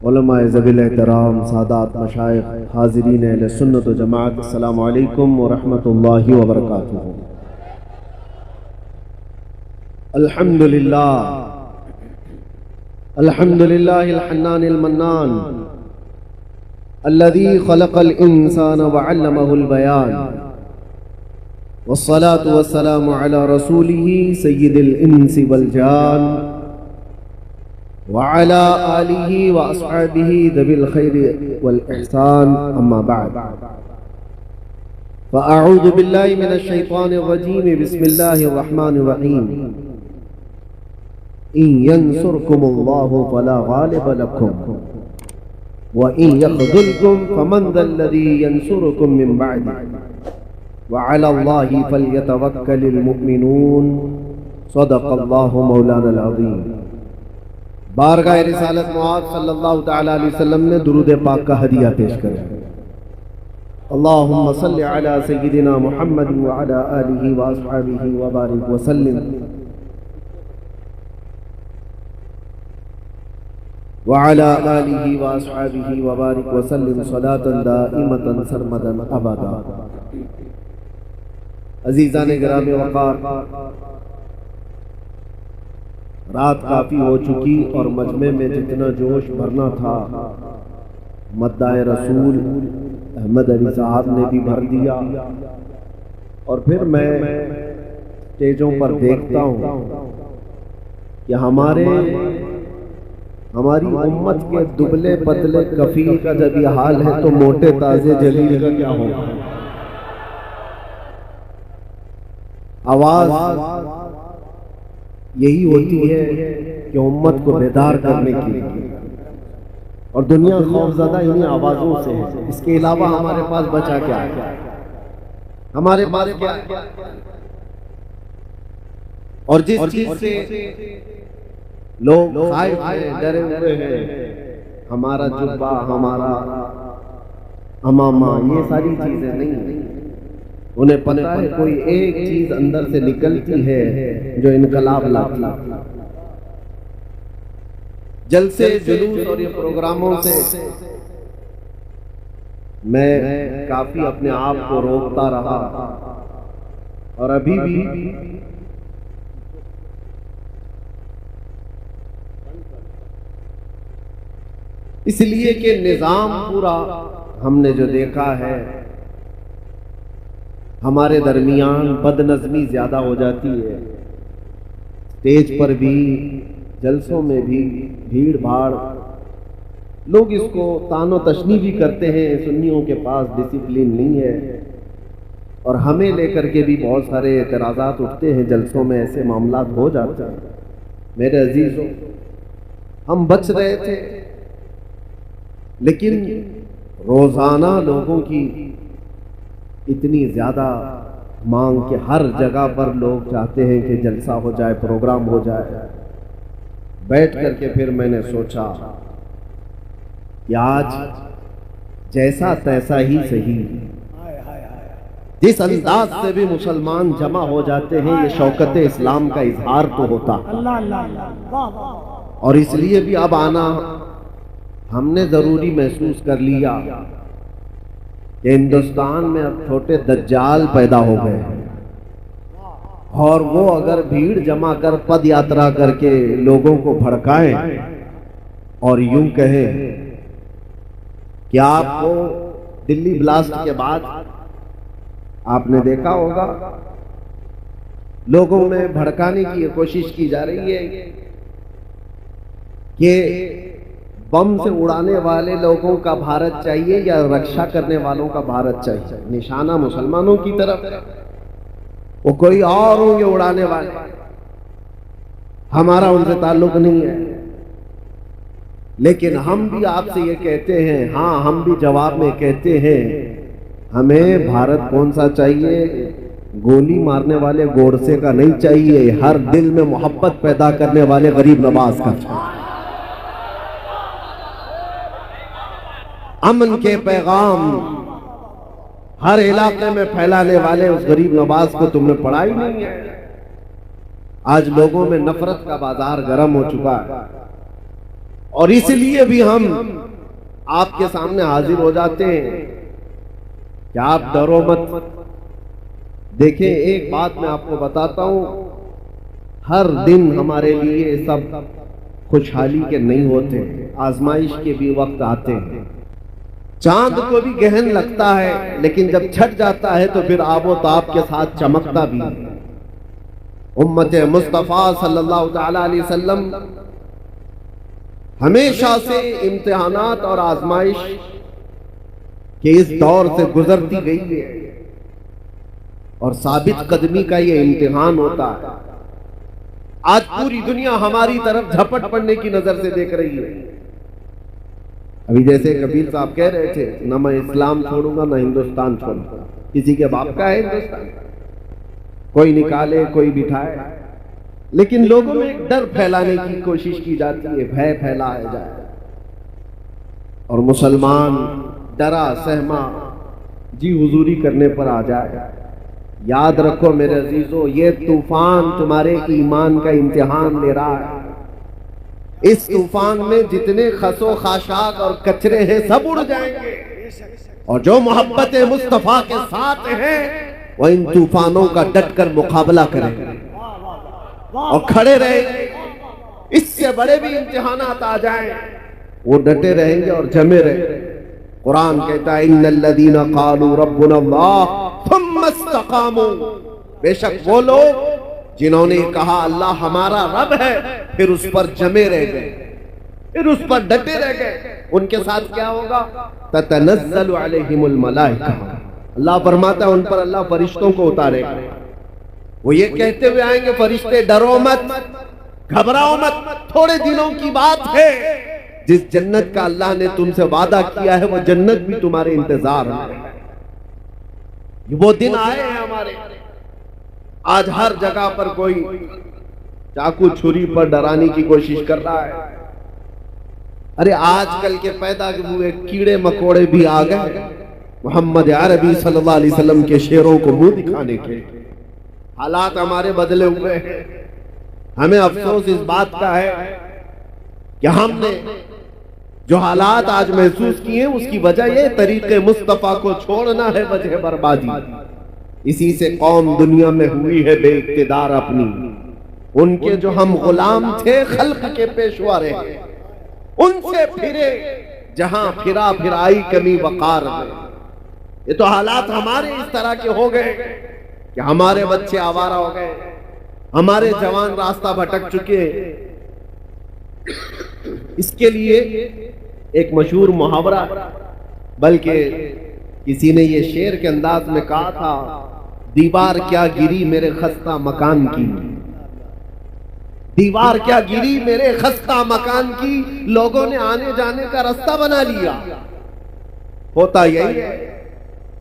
उलमाए ज़बील एहतराम, सादात मशाइख, हाज़रीन अहले सुन्नत व जमाअत, अस्सलामु अलैकुम व रहमतुल्लाहि व बरकातुहू। अल्हम्दुलिल्लाह अल्हम्दुलिल्लाहिल हन्नानिल मन्नान अल्लज़ी खलक़ल इंसान व अल्लमहुल बयान वस्सलातु वस्सलामु अला रसूलिही सय्यिदिल इंसी वल जान वअला आलिही व अस्हाबिही ज़विल खैरि वल इहसान, अम्मा बअद। फ़अऊज़ु बिल्लाहि मिनश शैतानिर रजीम, बिस्मिल्लाहिर रहमानिर रहीम। इन यंसुरकुमुल्लाहु फला गालिब लकुम व इन यख़ज़ुलकुम फमन ज़ल्लज़ी यंसुरुकुम मिन बअदिही व अलल्लाहि फल्यतवक्कलिल मुमिनून। सदक़ल्लाहु मौलाना अज़ीम। बारगाह रिसालत मुआज़ सल्लल्लाहु तआला अलैहि वसल्लम ने दुरूद पाक का हदिया पेश करें। अल्लाहुम्मा सल्लि अला सय्यिदिना मुहम्मद व अला आलिहि व अस्हाबिहि व बारिक व सल्लिम व अला आलिहि व अस्हाबिहि व बारिक व सल्लिम सलातन दाइमतन सरमदन अबदा। अज़ीज़ान गिरामी वक़ार, रात काफ़ी हो चुकी और मजमे में जितना जोश भरना था मद्दाए रसूल अहमद अली साहब ने भी भर दिया। और फिर मैं स्टेजों पर देखता हूँ कि हमारी उम्मत के दुबले पतले कफील का जब ये हाल है तो मोटे ताजे जलील का क्या होगा। आवाज यही होती है कि उम्मत को बेदार करने के लिए, और दुनिया खौफज़दा इन्हीं आवाज़ों से है। इसके अलावा हमारे पास बचा क्या है? हमारे पास क्या है? और जिस चीज से लोग खाइफ हैं, डरे हुए हैं, हमारा जुब्बा, हमारा अमामा, ये सारी चीजें नहीं है। उन्हें पता है कोई एक चीज अंदर से निकलती है जो इनकलाब लाती है। जलसे जुलूस और ये प्रोग्रामों से मैं काफी अपने आप को रोकता रहा, और अभी भी इसलिए कि निजाम पूरा हमने जो देखा है, हमारे दरमियान बदनज़मी ज्यादा हो जाती है। स्टेज पर भी, जलसों में भी भीड़ भाड़, लोग इसको तानो तशनी भी करते हैं। सुन्नियों के पास डिसिप्लिन नहीं है, और हमें लेकर के भी बहुत सारे एतराज़ात उठते हैं। जलसों में ऐसे मामलात हो जाते हैं। मेरे अजीज़ों, हम बच रहे थे, लेकिन रोज़ाना लोगों की इतनी ज्यादा मांग के हर जगह पर लोग चाहते हैं कि जलसा हो जाए, प्रोग्राम हो जाए। बैठ करके फिर मैंने सोचा कि आज जैसा तैसा ही सही, जिस अंदाज से भी मुसलमान जमा हो जाते हैं, ये शौकत इस्लाम का इजहार तो होता। और इसलिए भी अब आना हमने जरूरी महसूस कर लिया कि हिंदुस्तान में अब छोटे दज्जाल पैदा हो गए, और वो अगर भीड़ जमा कर पद यात्रा करके लोगों को भड़काएं और यूं कहें कि आपको दिल्ली ब्लास्ट के बाद आपने देखा होगा लोगों में भड़काने की कोशिश की जा रही है कि बम से उड़ाने वाले लोगों का भारत चाहिए या रक्षा करने वालों का भारत चाहिए। निशाना मुसलमानों की तरफ, वो कोई और होंगे उड़ाने वाले, हमारा उनसे ताल्लुक नहीं है। लेकिन हम भी आपसे ये कहते हैं, हाँ, हम भी जवाब में कहते हैं, हमें भारत कौन सा चाहिए? गोली मारने वाले गोडसे का नहीं चाहिए, हर दिल में मोहब्बत पैदा करने वाले गरीब नवाज का चाहिए। अमन के पैगाम हर इलाके में फैलाने वाले उस गरीब नवाज को तुमने पढ़ा ही नहीं है। आज लोगों में नफरत का बाजार गर्म हो चुका है। और इसलिए भी हम आपके सामने हाजिर हो जाते हैं कि आप डरो मत। देखें, एक बात मैं आपको बताता हूं, हर दिन हमारे लिए सब खुशहाली के नहीं होते, आजमाइश के भी वक्त आते हैं। चांद को भी गहन लगता है, लेकिन जब छट जाता है तो फिर आबो ताब के साथ चमकता भी है। उम्मत मुस्तफा सल्लल्लाहु अलैहि वसल्लम हमेशा से इम्तिहानात और आजमाइश के इस दौर से गुजरती गई है, और साबित कदमी का ये इम्तिहान होता है। आज पूरी दुनिया हमारी तरफ झपट पड़ने की नजर से देख रही है। अभी जैसे कबीर साहब कह रहे थे, ना मैं इस्लाम छोड़ूंगा ना हिंदुस्तान छोड़ूंगा। किसी के बाप का है हिंदुस्तान, कोई निकाले कोई बिठाए, लेकिन लोगों में एक डर फैलाने की कोशिश की जाती है, भय फैलाया जाए, और मुसलमान डरा सहमा जी हुजूरी करने पर आ जाए। याद रखो मेरे अजीजों, ये तूफान तुम्हारे ईमान का इम्तिहान ले रहा है। इस तूफान में जितने खसो खाशाक और कचरे हैं सब उड़ जाएंगे, और जो मोहब्बत मुस्तफा के साथ हैं वो इन तूफानों का डटकर मुकाबला करेंगे और खड़े रहेंगे। इससे बड़े भी इम्तिहानात आ जाएं, वो डटे रहेंगे और जमे रहेंगे। कुरान कहता है, इन्नल्लज़ीना क़ालू रब्बुनल्लाह थुम्मा इस्तक़ामू, बेशक वो लोग जिन्होंने कहा अल्लाह हमारा रब है, फिर उस पर जमे रह गए, फिर उस पर डटे रह गए, उनके साथ क्या होगा? ततनज़्ज़लु अलैहिमुल मलाइका, अल्लाह फरमाता है उन पर अल्लाह फरिश्तों को उतारेगा। वो ये कहते हुए आएंगे, फरिश्ते डरो मत, घबराओ मत, थोड़े दिनों की बात है। जिस जन्नत का अल्लाह ने तुमसे वादा किया है वो जन्नत भी तुम्हारे इंतजार में है। वो दिन आए हैं हमारे। आज हर जगह पर कोई चाकू छुरी पर डराने की कोशिश कर रहा है। अरे आजकल के पैदा हुए कीड़े मकोड़े भी आ गए मोहम्मद अरबी सल्लल्लाहु अलैहि वसल्लम के शेरों को मुंह दिखाने के। हालात हमारे बदले हुए हैं। हमें अफसोस इस बात का है कि हमने जो हालात आज महसूस किए उसकी वजह ये तरीके मुस्तफा को छोड़ना है वजह बर्बादी। इसी से कौम दुनिया में हुई है बेइक्तिदार अपनी। उनके जो हम गुलाम थे खल्क के पेशवा रहे, उनसे फिरे जहां फिरा फिराई कमी वकार में। ये तो हालात हमारे इस तरह के हो गए कि हमारे बच्चे आवारा हो गए, हमारे जवान रास्ता भटक चुके। इसके लिए एक मशहूर मुहावरा, बल्कि किसी ने ये शेर के अंदाज में कहा था, दीवार क्या गिरी मेरे खस्ता मकान की, दीवार क्या गिरी मेरे खस्ता मकान की, लोगों ने आने जाने का रास्ता बना लिया। होता यही है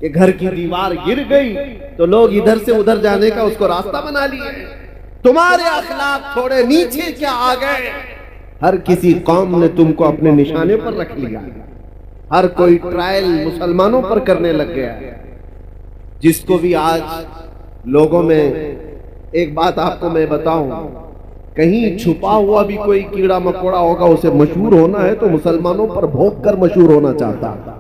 कि घर की दीवार गिर गई तो लोग इधर से उधर जाने का उसको रास्ता बना लिए। तुम्हारे अखलाक थोड़े नीचे क्या आ गए, हर किसी कौम ने तुमको अपने निशाने पर रख लिया। हर कोई ट्रायल मुसलमानों पर करने लग गया। जिसको भी आज लोगों में, एक बात आपको मैं बताऊं, कहीं छुपा हुआ भी कोई कीड़ा मकोड़ा होगा, उसे मशहूर होना है तो मुसलमानों पर भोंक कर मशहूर होना चाहता है,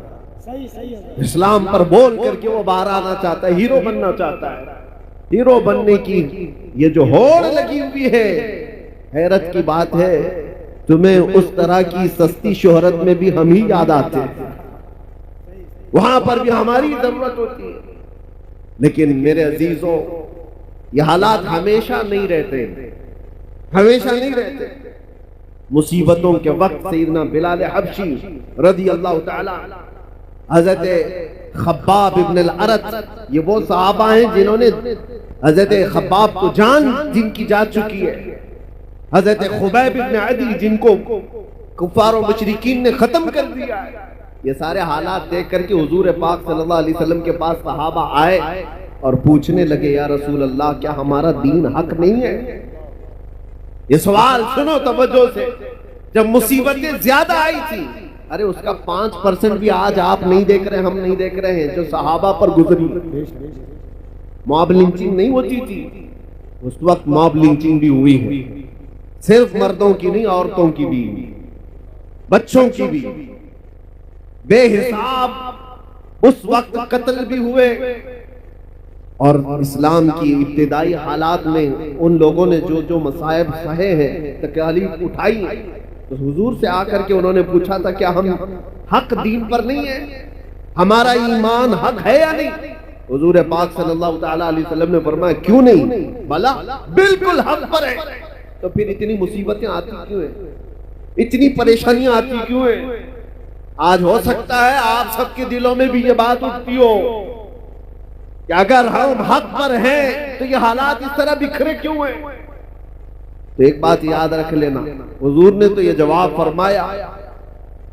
इस्लाम पर बोल करके वो बाहर आना चाहता है, हीरो बनना चाहता है। हीरो बनने की ये जो होड़ लगी हुई है, हैरत की बात है, तुम्हें उस तरह की सस्ती शोहरत में भी हम ही याद आते हैं, वहां पर भी हमारी जरूरत होती है। लेकिन मेरे अजीजों, ये हालात हमेशा नहीं रहते, हमेशा नहीं रहते। मुसीबतों के वक्त सैयदना बिलाल हबशी रज़ी अल्लाह ताला, हजरत खब्बाब इब्न अल-अरत, ये वो सहाबा हैं जिन्होंने हजरत खब्बाब को जान जिनकी जा चुकी है, हजरत खुबैब इब्न अदी जिनको कुफार और मुशरिकीन ने खत्म कर दिया है। ये सारे हालात देख करके हुजूर पाक सल्लल्लाहु अलैहि वसल्लम के पास सहाबा आए और पूछने लगे, या रसूल अल्लाह, क्या हमारा दीन हक नहीं है? ये सवाल सुनो तवज्जो से। जब मुसीबतें ज्यादा आई थी, अरे उसका 5% भी आज आप नहीं देख रहे, हम नहीं देख रहे हैं, जो सहाबा पर गुजरी। मॉब लिंचिंग नहीं होती थी उस वक्त, मॉब लिंचिंग भी हुई है, सिर्फ मर्दों की नहीं औरतों की भी। बच्चों की भी बेहिसाब उस वक्त कत्ल भी हुए। और इस्लाम की इब्तिदाई हालात में उन लोगों ने जो जो मसाइब सहे हैं, तकलीफ उठाई, तो हुजूर से आकर के उन्होंने पूछा था क्या हम हक दीन पर नहीं है, हमारा ईमान हक है या नहीं? हुजूर पाक सल्लल्लाहु ताला अलैहि वसल्लम ने फरमाया क्यों नहीं, भला बिल्कुल हक पर है। तो फिर इतनी मुसीबतें आती क्यों है, इतनी परेशानियां आती क्यों है? आज हो सकता है आप सबके दिलों में भी ये बात उठती हो कि अगर हम हक पर हैं तो ये हालात इस तरह बिखरे क्यों हैं? तो एक बात याद रख लेना, हुजूर ने तो ये जवाब फरमाया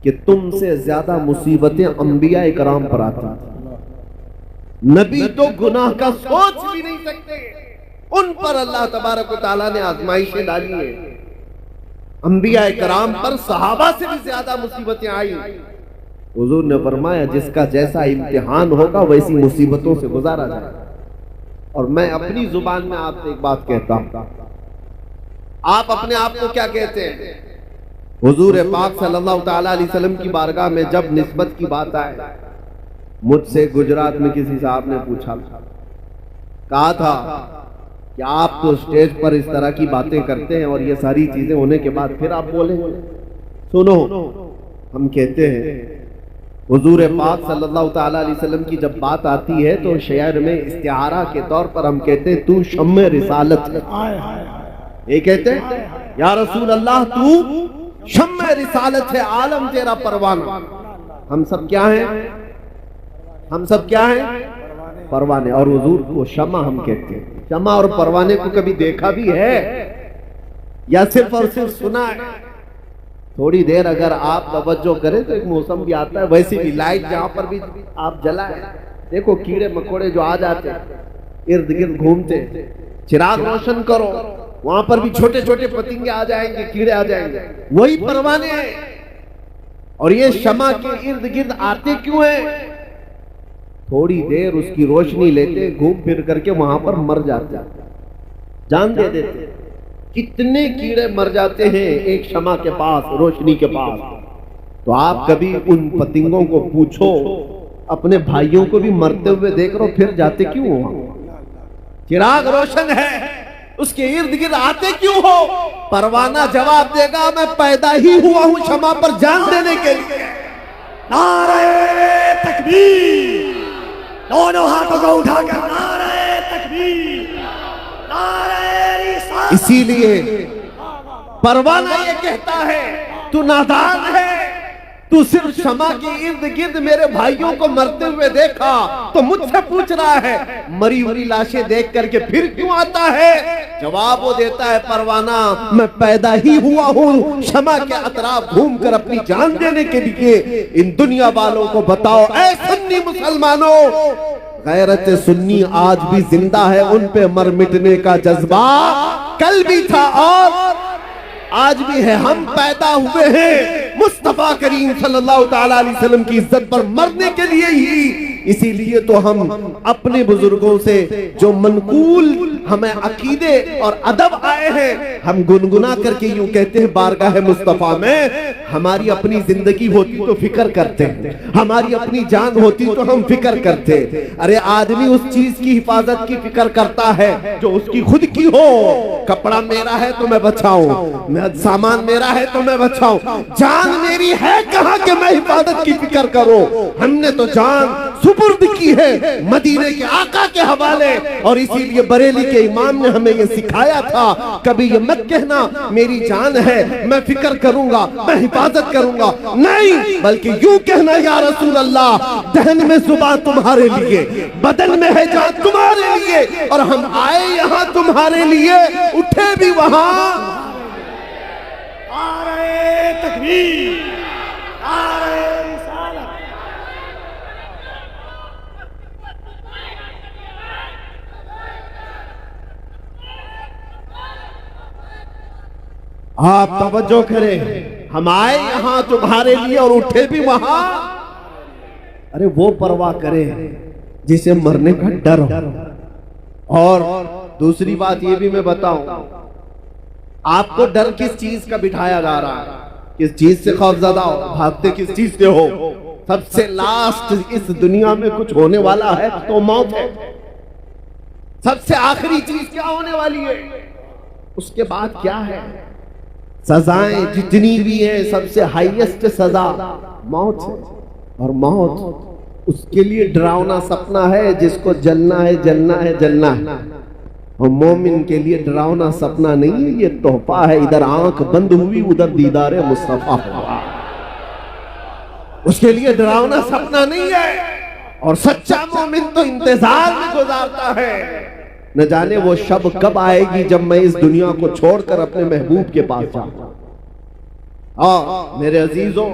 कि तुमसे ज्यादा मुसीबतें अंबिया इकराम पर आती थी। नबी तो गुनाह का सोच भी नहीं सकते, उन पर अल्लाह तबारक व तआला ने आजमाइशें डाली है। अंबिया इकराम पर सहाबा से भी ज्यादा मुसीबतें आई। हुजूर ने फरमाया जिसका जैसा इम्तिहान होगा वैसी मुसीबतों से गुजारा जाए। और मैं अपनी जुबान में आपसे एक बात कहता हूं, आप अपने आप को क्या कहते हैं? हुजूर पाक सल्लल्लाहु ताला अलैहि वसल्लम की बारगाह में जब निस्बत की बात आए, मुझसे गुजरात में किसी साहब ने पूछा, कहा था कि आप तो स्टेज पर इस तरह की बातें करते हैं और ये सारी चीजें होने के बाद फिर आप बोले। सुनो, हम कहते हैं हुजूर पाक सल्लल्लाहु ताला अलैहि वसल्लम की जब बात आती है तो शेर में इस्तिआरा के तौर पर हम कहते हैं तू शम्मे रिसालत है। ये कहते हैं या रसूल अल्लाह तू शम्मे रिसालत है, आलम तेरा परवाना। हम सब क्या हैं? हम सब क्या हैं? परवाने। और हुजूर को शमा हम कहते हैं। शमा और परवाने को कभी देखा भी है या सिर्फ और सिर्फ सुना है? थोड़ी देर अगर आप तवज्जो करें तो एक मौसम भी आता है, वैसे भी लाइट जहां पर भी आप जलाए, देखो कीड़े मकोड़े जो आ जाते इर्द गिर्द घूमते, चिराग रोशन करो, वहां पर भी छोटे छोटे पतंगे आ जाएंगे, कीड़े आ जाएंगे, वही परवाने हैं। और ये शमा के इर्द गिर्द आते क्यों हैं? थोड़ी देर उसकी रोशनी लेते, घूम फिर करके वहां पर मर जाते, जान दे देते। कितने कीड़े मर जाते हैं एक शमा के पास, रोशनी के पास। तो आप कभी उन पतंगों को पूछो, अपने भाइयों को भी मरते हुए देख रहे हो, फिर जाते क्यों हो? चिराग रोशन है, उसके इर्द गिर्द आते क्यों हो? परवाना जवाब देगा मैं पैदा ही हुआ हूं शमा पर जान देने के लिए। नारे तकबीर, दोनों हाथों को उठाकर नारे तकबीर, नारे रिसालत। इसीलिए परवाना ये कहता है तू नादान है, तू सिर्फ शमा के इर्द गिर्द मेरे भाइयों को मरते हुए देखा तो मुझसे पूछ रहा है मरी हुई लाशें देख करके फिर क्यों आता है? जवाब वो देता है परवाना मैं पैदा ही हुआ हूं शमा के अतराफ घूमकर अपनी जान देने के लिए। इन दुनिया वालों को बताओ, ऐ सुन्नी मुसलमानों, गैरत सुन्नी आज भी जिंदा है, उन पे मर मिटने का जज्बा कल भी था और आज भी है। हम पैदा हुए हैं मुस्तफा करीम सल्लल्लाहु ताला अलैहि वसल्लम की इज्जत पर मरने के लिए ही। इसीलिए तो हम अपने बुजुर्गों से जो मनकूल हमें अकीदे और अदब आए हैं, हम गुनगुना करके यूं कहते हैं बारगाह मुस्तफा में। हमारी अपनी जिंदगी होती तो फिक्र करते, हमारी अपनी जान होती तो हम फिक्र करते। अरे आदमी उस चीज की हिफाजत की फिक्र करता है जो उसकी खुद की हो। कपड़ा मेरा है तो मैं बचाऊं, सामान मेरा है तो मैं बचाऊं, जान मेरी है कहां के मैं हिफाजत की फिक्र करूं। हमने तो जान सुपुर्द की है मदीने के आका के हवाले। और इसीलिए बरेली के इमाम ने हमें ये सिखाया था, कभी ये मत कहना मेरी जान है मैं फिक्र करूंगा, मैं हिफाजत करूंगा, नहीं, बल्कि यूं कहना या रसूल अल्लाह दहन में जुबान तुम्हारे लिए, बदन में है जान तुम्हारे लिए, और हम आए यहां तुम्हारे लिए, उठे भी वहां। नारे तकबीर, नारे रिसालत। आप तवज्जो करें, हम आए यहां तुम्हारे लिए और उठे भी वहां। अरे वो परवाह करे जिसे मरने का डर हो। और दूसरी बात ये भी मैं बताऊं, आपको डर किस चीज का बिठाया जा रहा है? किस चीज से खौफजदा हो, भागते किस चीज से हो? सबसे लास्ट इस दुनिया में कुछ होने वाला है तो मौत है। सबसे आखिरी चीज क्या होने वाली है? उसके बाद क्या है? सजाएं जितनी भी है, सबसे हाईएस्ट सजा मौत है। और मौत उसके लिए डरावना सपना है जिसको जलना है, जलना है, जलना है। और मोमिन के लिए डरावना सपना नहीं है, ये तोहफा है। इधर आंख बंद हुई, उधर दीदारे मुस्तफा हुआ। उसके लिए डरावना सपना नहीं है। और सच्चा मोमिन तो इंतजार में गुजारता है, न जाने वो शब कब आएगी जब मैं इस दुनिया को छोड़कर अपने महबूब के पास जाऊंगा। मेरे अजीजों,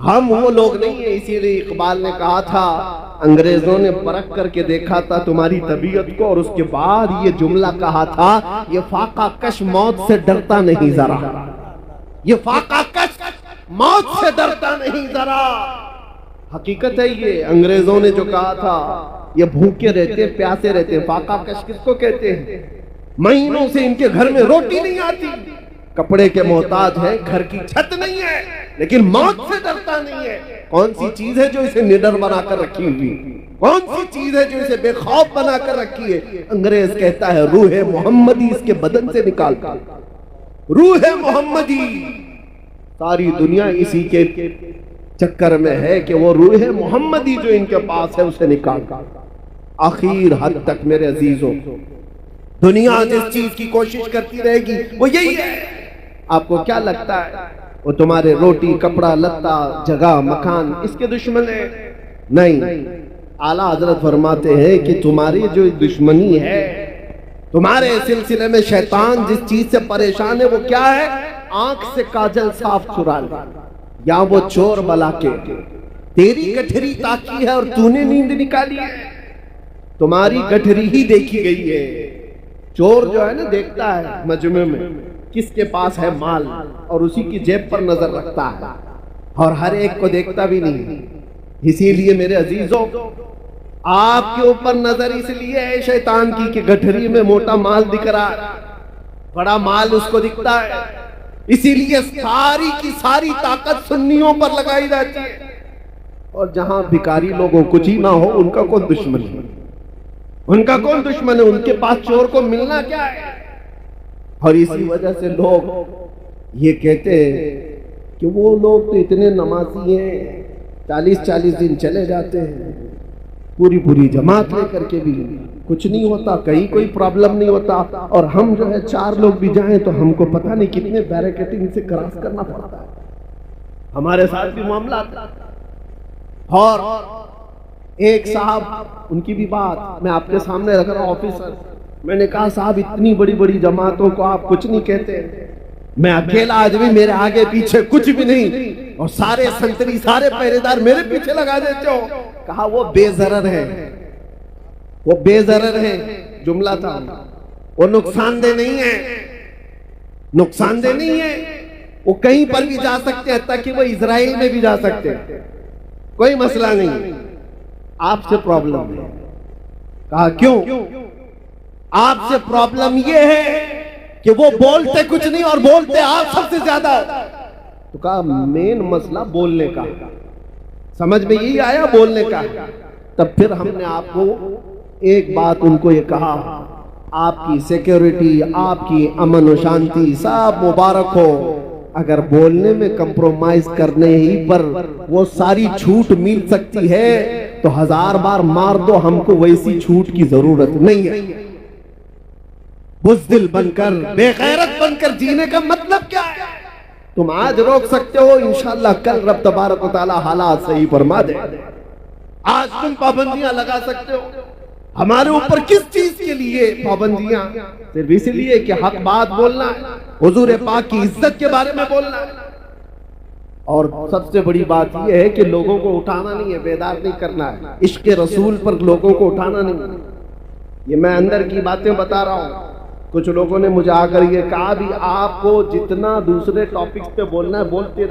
हम वो लोग नहीं है। इसीलिए इकबाल ने कहा था, अंग्रेजों ने परख करके देखा था तुम्हारी तबीयत को, और उसके बाद ये जुमला कहा था, ये फाका कश मौत से डरता नहीं जरा, ये फाका कश मौत से डरता नहीं जरा। हकीकत है ये। अंग्रेजों ने जो कहा था, ये भूखे रहते, प्यासे रहते। फाका कश किसको कहते हैं? महीनों से इनके घर में रोटी नहीं आती, कपड़े के मोहताज है, घर की छत नहीं है, लेकिन मौत से डरता नहीं है। कौन सी चीज है जो इसे निडर बनाकर रखी हुई? कौन सी चीज है जो इसे बेखौफ बनाकर रखी है? अंग्रेज कहता है, रूह मोहम्मदी इसके बदन से निकाल कर। रूह मोहम्मदी, सारी दुनिया इसी के चक्कर में है कि वो रूह मोहम्मदी जो इनके पास है उसे निकाल कर। आखिर हद तक मेरे अजीजों, दुनिया जिस चीज की कोशिश करती रहेगी वो यही है। आपको क्या लगता है वो तुम्हारे रोटी, कपड़ा, लत्ता, जगह, मकान इसके दुश्मन है? नहीं। आला हजरत फरमाते हैं कि तुम्हारी जो दुश्मनी है, तुम्हारे सिलसिले में शैतान जिस चीज से परेशान है वो क्या है? आंख से काजल साफ चुरा ले, या वो चोर बला के तेरी गठरी ताकी है और तूने नींद निकाली है। तुम्हारी गठरी ही देखी गई है। चोर जो है ना, देखता है मजमे में किसके पास है माल, और उसी की जेब पर नजर रखता है, और हर एक को देखता भी नहीं। इसीलिए मेरे अजीजों, आपके ऊपर नजर इसलिए है शैतान की कि गठरी में मोटा माल दिख रहा है, बड़ा माल उसको दिखता है। इसीलिए सारी की सारी ताकत सुन्नियों पर लगाई जाती है, और जहां भिखारी लोगों कुछ ही ना हो, उनका कौन दुश्मन है? उनका कौन दुश्मन है? उनके पास चोर को मिलना क्या है? और इसी वजह से लोग ये कहते हैं कि वो लोग तो इतने नमाजी हैं, 40-40 दिन चले जाते हैं, पूरी जमात लेकर के भी कुछ नहीं होता, कहीं कोई प्रॉब्लम नहीं होता। और हम जो है 4 लोग भी जाएं तो हमको पता नहीं कितने बैरिकेडिंग से क्रॉस करना पड़ता है। हमारे साथ भी मामला आता। और एक साहब, उनकी भी बात मैं आपके सामने रख रहा हूं, ऑफिसर। मैंने कहा, साहब इतनी बड़ी बड़ी जमातों को आप कुछ नहीं कहते, मैं अकेला आदमी, मेरे आगे पीछे कुछ भी नहीं, और सारे संतरी, सारे पहरेदार मेरे पीछे लगा देते हो। कहा वो बेजरर है, वो बेजरर है, जुमला था। वो नुकसानदेह नहीं है, नुकसानदेह नहीं है। वो कहीं पर भी जा सकते हैं, ताकि वो इजराइल में भी जा सकते हैं, कोई मसला नहीं। आपसे प्रॉब्लम है। कहा क्यों? आपसे प्रॉब्लम ये है कि वो बोलते कुछ नहीं और बोलते आप सबसे ज्यादा। तो कहा मेन मसला बोलने का, समझ में यही आया, बोलने का। तब फिर हमने आपको एक बात उनको ये कहा, आपकी सिक्योरिटी, आपकी अमन और शांति सब मुबारक हो, अगर बोलने में कंप्रोमाइज करने ही पर वो सारी छूट मिल सकती है तो 1000 बार मार दो, हमको वैसी छूट की जरूरत नहीं है। बुज़दिल बनकर, बेगैरत बनकर जीने का मतलब क्या है? तुम आज रोक सकते हो, इंशाअल्लाह कल रब तबारक व तआला हालात सही फरमा दे। आज तुम पाबंदियां लगा सकते हो, हमारे ऊपर किस चीज के लिए पाबंदियां? सिर्फ इसलिए कि हक बात बोलना है, हुजूर पाक की इज्जत के बारे में बोलना है। और सबसे बड़ी बात यह है कि लोगों को उठाना नहीं है, बेदार नहीं करना है, इश्क रसूल पर लोगों को उठाना नहीं है। ये मैं अंदर की बातें बता रहा हूँ। कुछ लोगों ने मुझे आकर ये कहा भी आपको जितना दूसरे टॉपिक्स पे बोलना है बोलते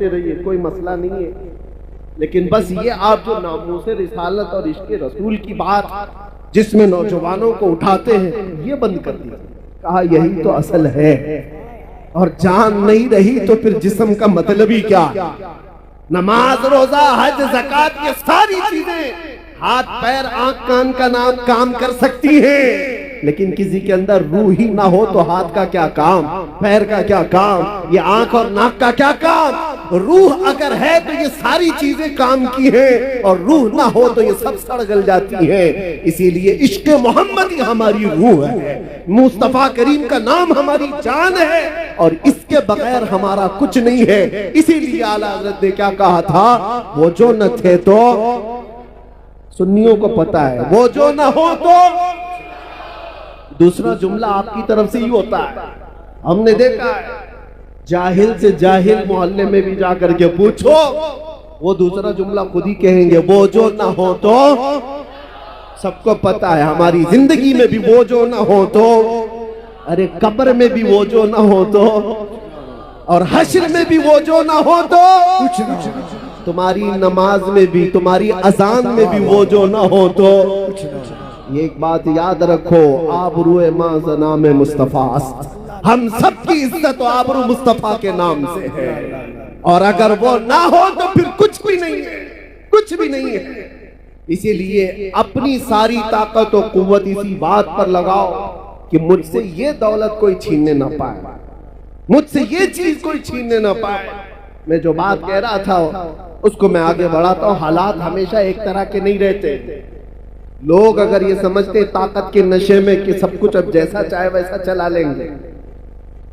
रहिए, कोई मसला नहीं है, लेकिन बस ये आप जो नामूसे रिसालत और इश्क रसूल की बात जिसमें नौजवानों को उठाते हैं, ये बंद कर दीजिए। कहा यही तो असल है, और जान नहीं रही तो फिर जिस्म का मतलब ही क्या? नमाज, रोजा, हज, ज़कात, ये सारी चीजें हाथ, पैर, आंख, कान का नाम काम कर सकती हैं, लेकिन किसी के अंदर रूह ही ना हो तो हाथ का क्या काम, पैर का क्या काम, ये आंख और नाक का क्या काम? रूह अगर है तो ये सारी चीजें काम की हैं, और रूह ना हो तो ये सब सड़ गल जाती है। इसीलिए इश्क मोहम्मद ही हमारी रूह है, मुस्तफा करीम का नाम हमारी जान है, और इसके बगैर हमारा कुछ नहीं है। इसीलिए आला हज़रत ने क्या कहा था, वो जो न थे तो, सुन्नियों को पता है, वो जो ना हो तो। दूसरा जुमला आपकी तरफ से ही होता है, हमने देखा है, जाहिल से जाहिल मोहल्ले में भी जाकर के पूछो, वो दूसरा जुमला खुद ही कहेंगे, वो जो ना हो तो। सबको पता है हमारी जिंदगी में भी वो जो ना हो तो, अरे कब्र में भी वो जो ना हो तो, और हश्र में भी वो जो ना हो तो, कुछ ना, तुम्हारी नमाज में भी, तुम्हारी अजान में भी वो जो ना हो तो। ये एक बात याद रखो, आबरूए माज़ना में मुस्तफा, हम सबकी इज्जत आबरू मुस्तफा के नाम से है, और अगर वो ना हो तो फिर कुछ भी नहीं है, कुछ भी नहीं है। इसीलिए अपनी सारी ताकत और कुव्वत इसी बात पर लगाओ कि मुझसे ये दौलत कोई छीनने ना पाए, मुझसे ये चीज कोई छीनने ना पाए। मैं जो बात कह रहा था उसको मैं आगे बढ़ाता हूँ। हालात हमेशा एक तरह के नहीं रहते। लोग अगर ये समझते ताकत के नशे में कि सब कुछ अब जैसा चाहे वैसा चला लेंगे,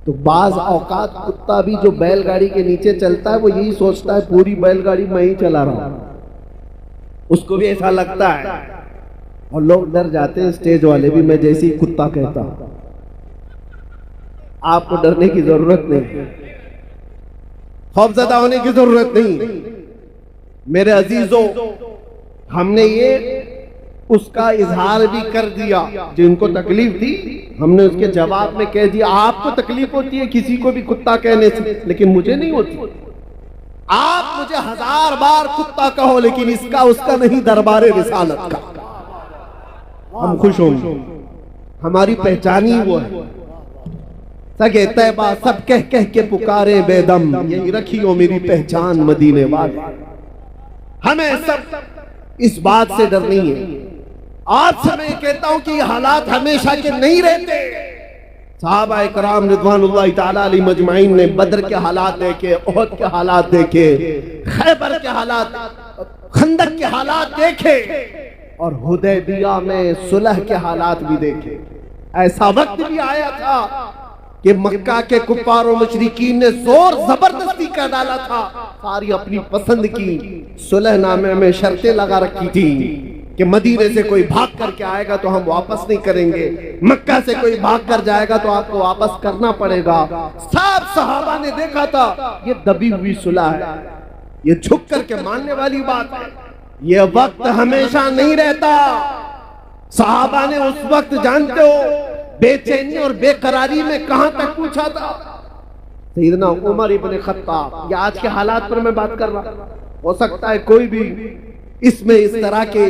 तो बाज औकात कुत्ता भी जो बैलगाड़ी के नीचे चलता है वो यही सोचता है पूरी बैलगाड़ी मैं ही चला रहा हूं, उसको भी ऐसा लगता है। और लोग डर जाते हैं, स्टेज वाले भी, मैं जैसे ही कुत्ता कहता हूं। आपको डरने की जरूरत नहीं, खौफजदा होने की जरूरत नहीं। मेरे अजीजों, हमने ये उसका इजहार भी कर दिया, जिनको तकलीफ थी हमने उसके जवाब में कह दिया, आपको तकलीफ होती है किसी को भी कुत्ता कहने से, लेकिन मुझे नहीं होती। आप मुझे 1000 बार कुत्ता कहो, लेकिन इसका उसका नहीं, दरबारे रिसालत का। हम खुश होंगे, हमारी पहचान ही वो है। सगे तैबा सब कह कह के पुकारे बेदम, यही रखी हो मेरी पहचान मदीने वाले। हमें सब इस बात से डर नहीं है। आज से मैं कहता हूं कि हालात हमेशा के नहीं रहते। सहाबा इकराम रिज़वानुल्लाह ताला अलैहि मजमाइन ने बदर के हालात देखे, उहद के हालात देखे, खैबर के हालात, खंदक के हालात देखे, और हुदैबिया में सुलह के हालात भी देखे। ऐसा वक्त भी आया था कि मक्का के कुफ्फार और मुशरिकीन ने जोर जबरदस्ती कर डाला था, सारी अपनी पसंद की सुलहनामे में शर्तें लगा रखी थी कि मदीने से कोई भाग करके आएगा तो हम वापस नहीं करेंगे, मक्का से कोई भाग कर जाएगा तो आपको वापस करना पड़ेगा। सब सहाबा ने देखा था ये दबी हुई सुलह है, ये झुक करके मानने वाली बात है। ये वक्त हमेशा नहीं रहता। सहाबा ने उस वक्त, जानते हो, बेचैनी और बेकरारी में कहां तक पूछा था। सैयदना उमर इब्न खत्ताब, या आज के हालात पर मैं बात कर रहा, हो सकता है कोई भी इसमें इस तरह के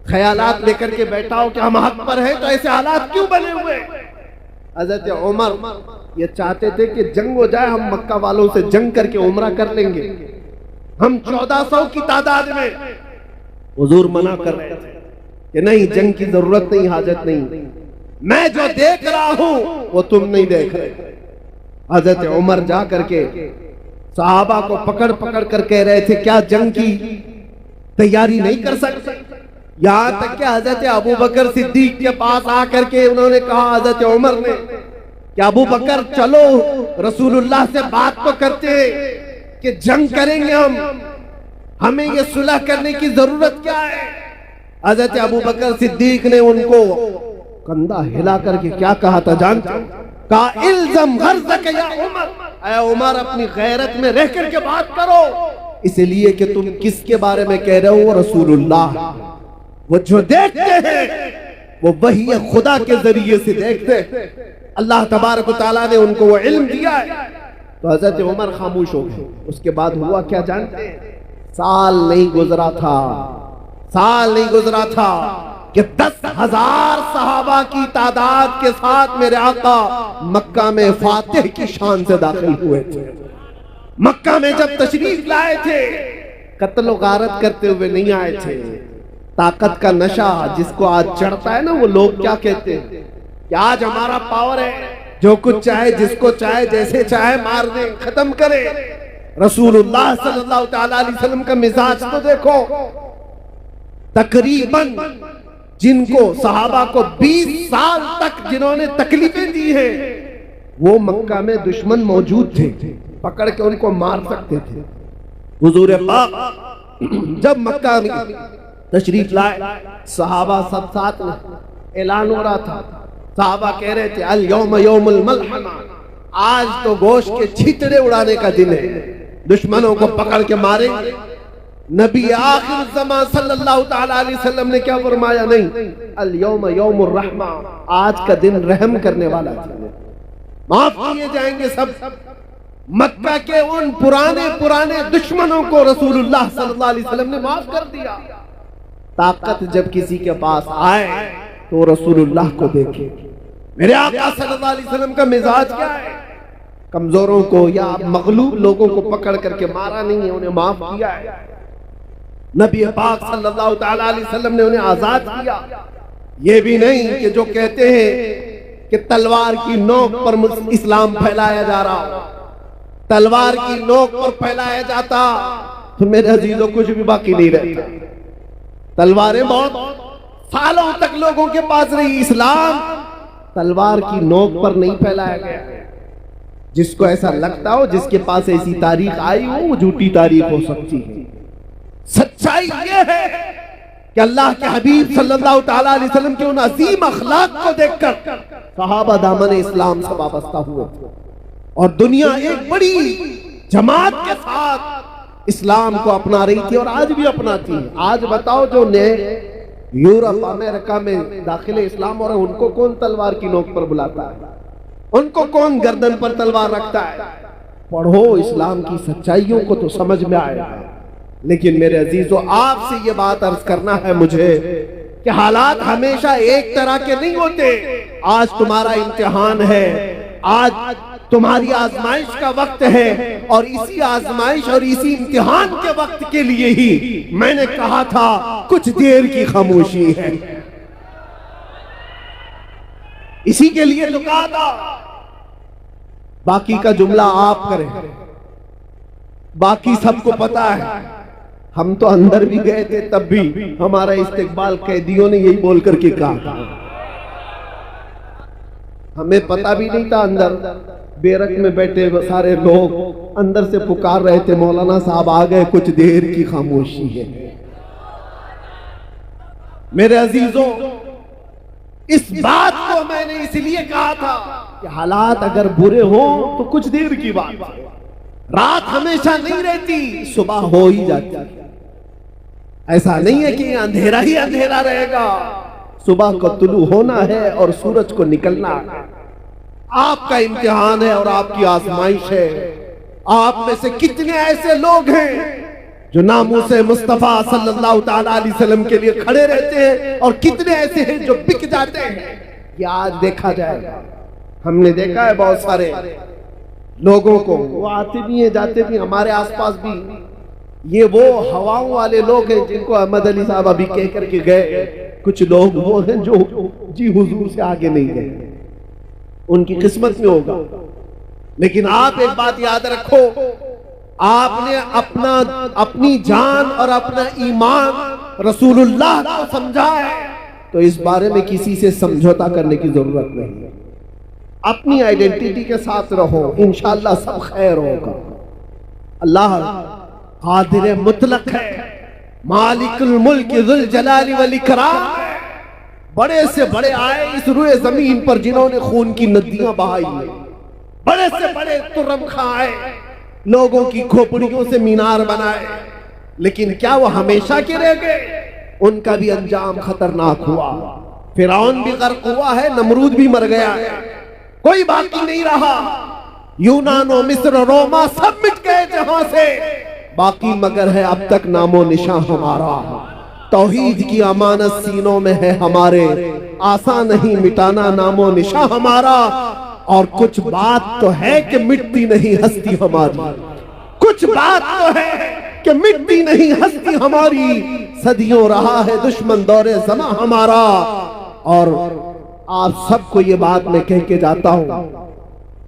ख्यालात लेकर के बैठा हो कि हम हक पर हैं, तो ऐसे हालात क्यों बने हुए। हजरत उमर ये चाहते थे कि जंग हो जाए, हम मक्का वालों से जंग करके उमरा कर लेंगे, हम 1400 की तादाद में। हुजूर मना कर रहे थे कि नहीं, जंग की जरूरत नहीं, हाजत नहीं, मैं जो देख रहा हूं वो तुम नहीं देख रहे। हजरत उमर जा करके सहाबा को पकड़ पकड़ कर कह रहे थे, क्या जंग की तैयारी नहीं कर सकते। यहां तक कि हजरत अबू बकर सिद्दीक के पास आकर के उन्होंने कहा, हजरत उमर ने, कि अबू बकर चलो रसूलुल्लाह से बात तो करते कि जंग करेंगे हम, हमें ये सुलह करने की जरूरत क्या है। हजरत अबू बकर सिद्दीक ने उनको कंधा हिला करके क्या कहा था जानते हो? कहा, इल्ज़म गर्ज़क या उमर, ऐ उमर अपनी गैरत में रह करके बात करो, इसलिए कि तुम किसके बारे में कह रहे हो? रसूलुल्लाह। वो जो देखते हैं वो वही खुदा के जरिए से देखते हैं। अल्लाह तबारक व तआला ने उनको वो इल्म दिया है। तो हजरत उमर खामोश हो गए। उसके बाद हुआ क्या जानते हैं? साल नहीं गुजरा था, साल नहीं गुजरा था कि 10,000 सहाबा की तादाद के साथ मेरे आका मक्का में फातिह की शान से दाखिल हुए थे। मक्का में जब तशरीफ लाए थे, कत्ल गारत करते हुए नहीं आए थे। ताकत का नशा जिसको आज चढ़ता है ना, वो लोग क्या कहते हैं कि आज हमारा पावर है, जो कुछ चाहे जिसको चाहे जैसे चाहे मार दे, खत्म करे। रसूलुल्लाह सल्लल्लाहु ताला अलैहि वसल्लम का मिजाज तो देखो। तकरीबन जिनको सहाबा को 20 साल तक जिन्होंने तकलीफें दी है, वो मक्का में दुश्मन मौजूद थे, पकड़ के उनको मार सकते थे। हुजूर पाक जब मक्का में तशरीफ लाए, सहाबा सब साथ में ऐलान हो रहा था। सहाबा कह रहे थे अल यौम यौमुल मलहमा, आज तो गोश्त के छितड़े उड़ाने का दिन है, दुश्मनों को पकड़ के मारेंगे। नबी आखिर ज़मान सल्लल्लाहु ताला अलैहि वसल्लम ने क्या फरमाया? नहीं, अल यौम यौमुर रहमा, आज का दिन रहम करने वाला दिन, माफ किए जाएंगे सब। मक्का के उन पुराने दुश्मनों को रसूलुल्लाह सल्लल्लाहु अलैहि वसल्लम ने माफ कर दिया। ताकत जब किसी के पास आए तो रसूलुल्लाह को देखे। मेरे आका सल्लल्लाहु अलैहि वसल्लम का मिजाज क्या है? कमजोरों को या मगलूब लोगों को पकड़ करके मारा नहीं है, उन्हें माफ किया है। नबी पाक सल्लल्लाहु ताला अलैहि वसल्लम ने उन्हें आजाद किया। ये भी नहीं कि जो कहते हैं कि तलवार की नोक पर इस्लाम फैलाया जा रहा, तलवार की नोक पर फैलाया जाता तो मेरे अजीजों कुछ भी बाकी नहीं रहता। तलवारें बहुत सालों तक लोगों के पास रही, इस्लाम तलवार की नोक पर नहीं फैलाया गया। जिसको ऐसा लगता हो, जिसके पास ऐसी तारीख आई हो, वो झूठी तारीख हो सकती है। सच्चाई ये है कि अल्लाह के हबीब सल्लल्लाहु ताला अलैहि वसल्लम के उन अजीम अखलाक को देखकर सहाबा दामन इस्लाम से वाबस्ता हुए थे और दुनिया एक बड़ी जमात के साथ इस्लाम को अपना रही थी और आज भी अपनाती है। आज बताओ, जो नए यूरोप अमेरिका में दाखिल इस्लाम हो रहे हैं, उनको कौन तलवार की नोक पर बुलाता है? उनको कौन गर्दन पर तलवार रखता है? पढ़ो, इस्लाम की सच्चाइयों को तो समझ में आएगा। लेकिन मेरे अजीजों, आपसे ये बात अर्ज करना है मुझे कि हालात हमेशा एक तरह के नहीं होते। आज तुम्हारा इम्तिहान है, आज तुम्हारी आजमाइश का वक्त है और इसी आजमाइश और इसी इम्तिहान के वक्त के लिए ही मैंने कहा था कुछ देर की खामोशी है। इसी के लिए तो कहा था। बाकी का जुमला आप करें, बाकी सबको पता है। हम तो अंदर भी गए थे, तब भी हमारा इस्तेकबाल कैदियों ने यही बोल करके कहा था। हमें पता भी नहीं था, अंदर बेरक में बैठे सारे लोग अंदर से पुकार रहे थे, मौलाना साहब आ गए, कुछ देर की खामोशी है। मेरे अजीजों, इस बात को मैंने इसलिए कहा था कि हालात अगर बुरे हो तो कुछ देर की बात है। रात हमेशा नहीं रहती, सुबह हो ही जाती। ऐसा नहीं है कि अंधेरा ही अंधेरा रहेगा। सुबह को तुलू होना है और सूरज को निकलना है। आपका इम्तिहान है और आपकी आजमाइश है। आप में से कितने ऐसे लोग हैं जो नामूसे मुस्तफा सल्लल्लाहु ताला अलैहि वसल्लम के लिए खड़े रहते हैं और कितने ऐसे हैं जो बिक जाते हैं। ये आज देखा जाएगा। हमने देखा है बहुत सारे लोगों को, वो आते भी हैं जाते भी, हमारे आसपास भी। ये वो हवाओं वाले लोग हैं जिनको अहमद अली साहब अभी कह करके गए। कुछ लोग वो हैं जो जी हुजूर से आगे नहीं गए, उनकी किस्मत में होगा। लेकिन आप एक बात याद रखो, आपने अपनी जान और अपना ईमान रसूलुल्लाह को समझा है तो इस बारे में किसी से समझौता करने की जरूरत नहीं है। अपनी आइडेंटिटी के साथ रहो, इंशाअल्लाह सब खैर होगा। अल्लाह कादिर मुतलक है, मालिकुल मुल्क जुल जलाली वल इकराम है। बड़े से बड़े आए इस रुए जमीन पर जिन्होंने खून की नदियां बहाई है। बड़े से बड़े तुर्रम खाए, लोगों की खोपड़ियों से मीनार बनाए, लेकिन क्या वो हमेशा के रह गए? उनका भी अंजाम खतरनाक हुआ। फिरौन भी गर्क हुआ है, नमरूद भी मर गया है, कोई बाकी नहीं रहा। यूनानो, मिस्र, रोमा सब मिट गए जहां से, बाकी मगर है अब तक नामो निशान हमारा। तौहीद की अमानत सीनों में है हमारे, आसान नहीं मिटाना नामो निशा हमारा। और कुछ बात तो है कि मिटती नहीं हस्ती हमारी, कुछ बात तो है कि मिटती नहीं हस्ती हमारी। सदियों रहा है दुश्मन दौरे ज़मा हमारा। और आप सबको ये बात मैं कह के जाता हूं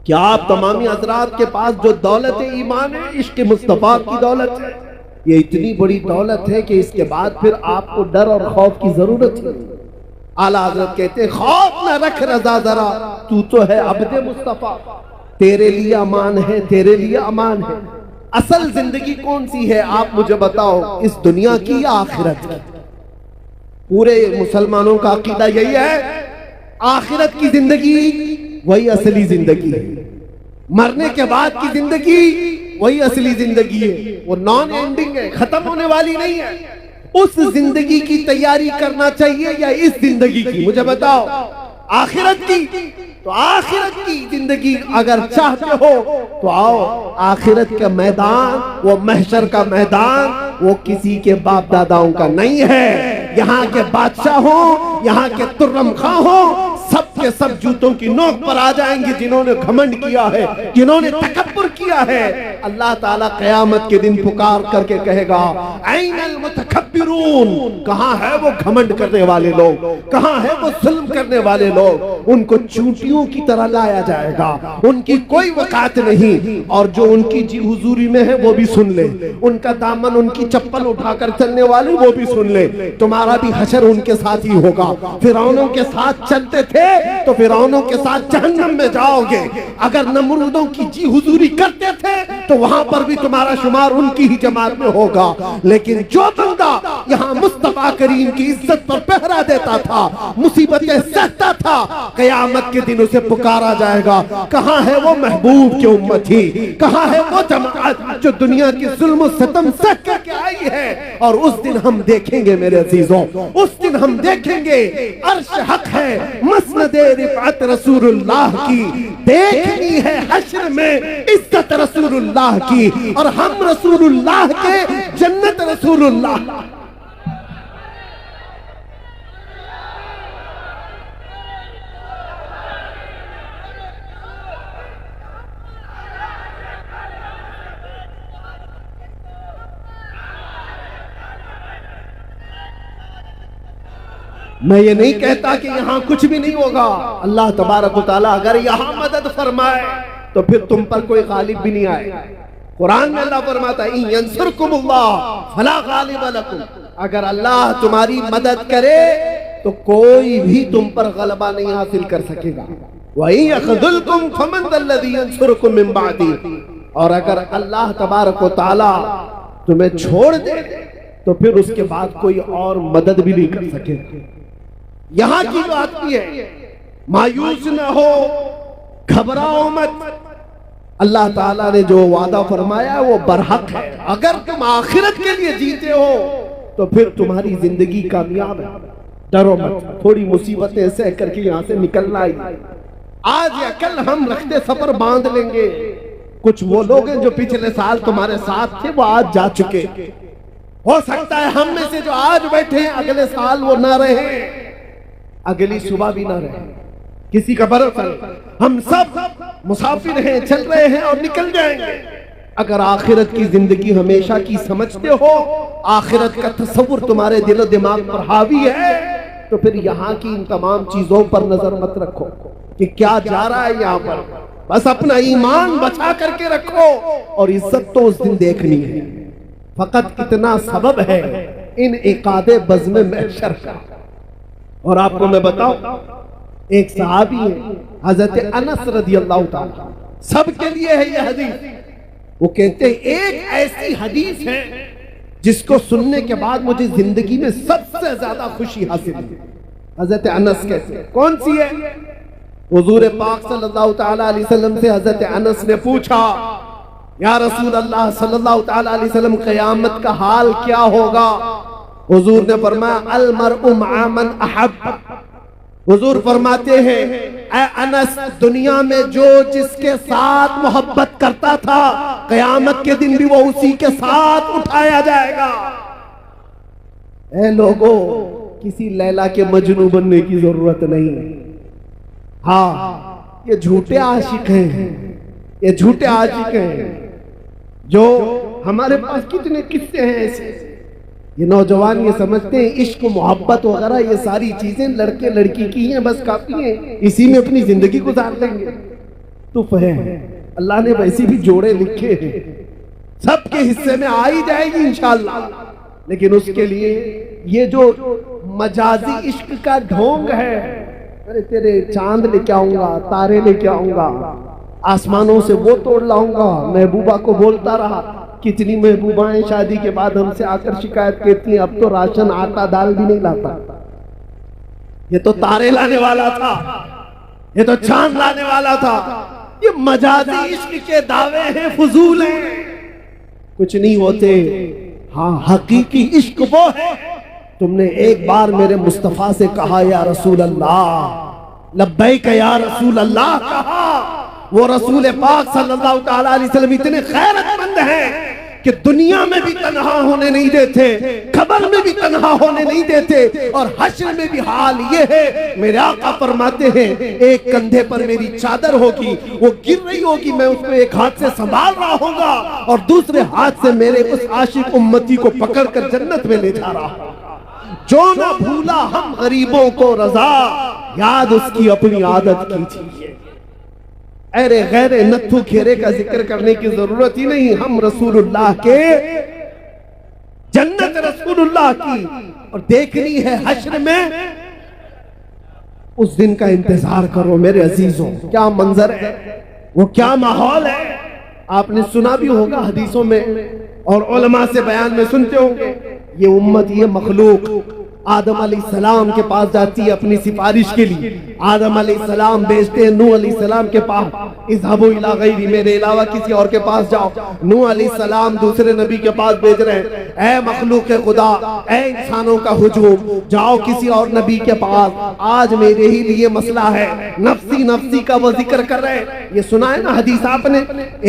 कि आप तमामी हजरात के पास जो दौलत ईमान है, इश्क मुस्तफा की दौलत है, ये इतनी बड़ी दौलत है कि इसके बाद फिर आपको डर और खौफ की जरूरत है। आला हजरत कहते हैं, खौफ न रख रजा जरा, तू तो है अब्दे मुस्तफा, तेरे लिए अमान है, तेरे लिए अमान है। असल जिंदगी कौन सी है आप मुझे बताओ, इस दुनिया की या आखिरत की? पूरे मुसलमानों का अकीदा यही है, आखिरत की जिंदगी वही असली जिंदगी है, मरने के बाद की जिंदगी वही असली जिंदगी है। वो नॉन एंडिंग है, खत्म होने वाली नहीं है। उस जिंदगी की तैयारी करना चाहिए या इस जिंदगी की? मुझे बताओ। आखिरत की, तो आखिरत की जिंदगी अगर चाहते हो तो आओ। आखिरत का मैदान, वो महशर का मैदान, वो किसी के बाप दादाओं का नहीं है। यहाँ के बादशाह हो, यहाँ के तुर्रम खां हो, सब के सब जूतों की नोक पर आ जाएंगे जिन्होंने घमंड किया है, जिन्होंने तकब्बुर किया है। अल्लाह ताला क़यामत के दिन पुकार करके कहेगा, ऐनल मुतकब्बिरून, कहाँ है वो घमंड करने वाले लोग, कहाँ है वो जुल्म करने वाले लोग? उनको चूंटियों की तरह लाया जाएगा, उनकी कोई वकात नहीं। और जो उनकी जी हुजूरी में है वो भी सुन ले, उनका दामन, उनकी चप्पल उठाकर चलने वाले वो भी सुन ले। तुम्हारा भी हशर उनके साथ ही होगा। फिरौनों के साथ चलते थे तो फिरौनों के साथ जहन्नम में जाओगे। अगर नमरूदों की जी हुजूरी करते थे तो वहां पर भी तुम्हारा शुमार उनकी ही जमात में होगा। लेकिन जो बंदा यहाँ मुस्तफा करीम की इज्जत पर पहरा देता था, मुसीबतें सहता था, क़यामत के दिन उसे पुकारा जाएगा, कहाँ है वो महबूब की उम्मती, कहाँ है वो जमात जो दुनिया की जुल्म सतम सह करके आई है। और उस दिन हम देखेंगे मेरे अजीजों, उस दिन हम देखेंगे अर्श हक है, मसनदे रिफअत रसूलुल्लाह की, देखनी है हश्र में इज्जत रसूलुल्लाह की, और हम रसूलुल्लाह के, जन्नत रसूलुल्लाह। मैं ये नहीं कहता कि यहाँ कुछ भी नहीं होगा। अल्लाह तबारक व तआला अगर यहाँ मदद फरमाए तो फिर तुम पर कोई गालिब भी नहीं आए। कुरान में अल्लाह फरमाता है, इन यंसुरकुमुल्लाह फला गालिब लकुम, अगर अल्लाह तुम्हारी मदद करे तो कोई भी तुम पर गलबा नहीं हासिल कर सकेगा। वही यख़ज़ुलकुम फमन ज़ल्लज़ी यंसुरकुम मिन बादी, और अगर अल्लाह तबारक व तआला तुम्हें छोड़ दे तो फिर उसके बाद कोई और मदद भी नहीं कर सकेगा। यहाँ की बात भी है, मायूस न हो, घबराओ मत। अल्लाह ताला ने जो वादा फरमाया वो बरहक है। अगर तुम आखिरत के लिए जीते हो तो फिर तुम्हारी जिंदगी कामयाब है। डरो मत, थोड़ी मुसीबतें सह करके यहाँ से निकलना ही। आज या कल हम रखते सफर बांध लेंगे। कुछ वो लोग हैं जो पिछले साल तुम्हारे साथ थे, वो आज जा चुके। हो सकता है हम में से जो आज बैठे हैं अगले साल वो ना रहे, अगली सुबह भी ना रहे, किसी का भरोसा नहीं। हम सब मुसाफिर हैं, चल रहे हैं और निकल जाएंगे। अगर आखिरत की जिंदगी हमेशा की समझते हो, आखिरत का तस्वुर तुम्हारे दिलो दिमाग पर हावी है, तो फिर यहाँ की इन तमाम चीजों पर नजर मत रखो कि क्या जा रहा है यहाँ पर। बस अपना ईमान बचा करके रखो, और इज्जत तो उस दिन देखनी है। फकत इतना सबब है इन इकादे बज़्म महशर का। और आपको मैं बताऊं, एक सहाबी है हजरत अनस रज़ियल्लाहु ताला, सबके लिए है यह हदीस। वो कहते हैं एक ऐसी हदीस है जिसको सुनने के बाद मुझे जिंदगी में सबसे ज्यादा खुशी हासिल हुई। हजरत अनस कहते हैं, कौन सी है? हुजूर पाक सल्लल्लाहु ताला अलैहि वसल्लम से हजरत अनस ने पूछा, या रसूल अल्लाह सल्लल्लाहु ताला अलैहि वसल्लम, क़यामत का हाल क्या होगा? हुजूर ने फरमाया, अल मरउ मअ मन अहब। हुजूर फरमाते हैं, ऐ अनस, दुनिया में जो जिसके साथ मोहब्बत करता था, क़यामत के दिन भी वो उसी के साथ उठाया जाएगा। ऐ लोगों, किसी लैला के मजनू बनने की जरूरत नहीं। हाँ, ये झूठे आशिक हैं, ये झूठे आशिक हैं। जो हमारे पास कितने किस्से हैं ऐसे। ये नौजवान ये समझते हैं इश्क मोहब्बत वगैरह ये सारी चीजें लड़के लड़की की हैं, बस काफी हैं, इसी में अपनी जिंदगी गुजार देंगे। तो अल्लाह ने वैसे भी जोड़े लिखे हैं, सबके हिस्से में आ ही जाएगी इंशाअल्लाह। लेकिन उसके लिए ये जो मजाजी इश्क का ढोंग है, अरे तेरे चांद लेके आऊंगा, तारे लेके आऊंगा, आसमानों से वो तोड़ लाऊंगा। महबूबा को बोलता रहा, कितनी महबूबाएं शादी के बाद हमसे आकर शिकायत करती हैं, अब तो राशन आटा दाल भी नहीं लाता। ये तो तारे लाने वाला था, ये तो चांद लाने वाला था। ये मजाजी इश्क के दावे हैं, फजूल हैं, कुछ नहीं होते। हाँ, हकीकी इश्क वो है, तुमने एक बार मेरे मुस्तफा से कहा या रसूल अल्लाह, लब्बैक या रसूल अल्लाह कहा। वो रसूल पाक सल्लल्लाहु ताला अलैहि वसल्लम इतने खैरतमंद हैं कि दुनिया में भी तन्हा होने नहीं देते, कब्र में भी तन्हा होने नहीं देते, और हश्र में भी हाल ये है। मेरे आका फरमाते हैं, एक कंधे पर मेरी चादर होगी, वो गिर रही होगी, मैं उसको एक हाथ से संभाल रहा होगा और दूसरे हाथ से मेरे उस आशिक उम्मती को पकड़कर जन्नत में ले जा रहा होगा। जो ना भूला हम गरीबों को रजा, याद उसकी अपनी आदत कीजिए। अरे गैर नत्थु खेरे का जिक्र करने की जरूरत ही नहीं। हम रसूलुल्लाह के, जन्नत रसूलुल्लाह की, और देखनी है हश्र में। उस दिन का इंतजार करो मेरे अजीजों। क्या मंजर है, वो क्या माहौल है। आपने सुना भी होगा हदीसों में और उलमा से बयान में सुनते होंगे। ये उम्मत, ये मखलूक आदम अलैहिस्सलाम के पास जाती है अपनी सिफारिश के लिए। आदम अलैहिस्सलाम भेजते हैं नूह अलैहिस्सलाम के पास, इज़हबू इला गैरी, मेरे अलावा किसी और के पास जाओ। नूह अलैहिस्सलाम दूसरे नबी के पास भेज रहे हैं, ऐ मखलूक खुदा, ऐ इंसानों का हुजूम, जाओ किसी और नबी के पास, आज मेरे ही लिए मसला है। नफ्सी नफ्सी का वो जिक्र कर रहे हैं। ये सुना है ना हदीस आपने,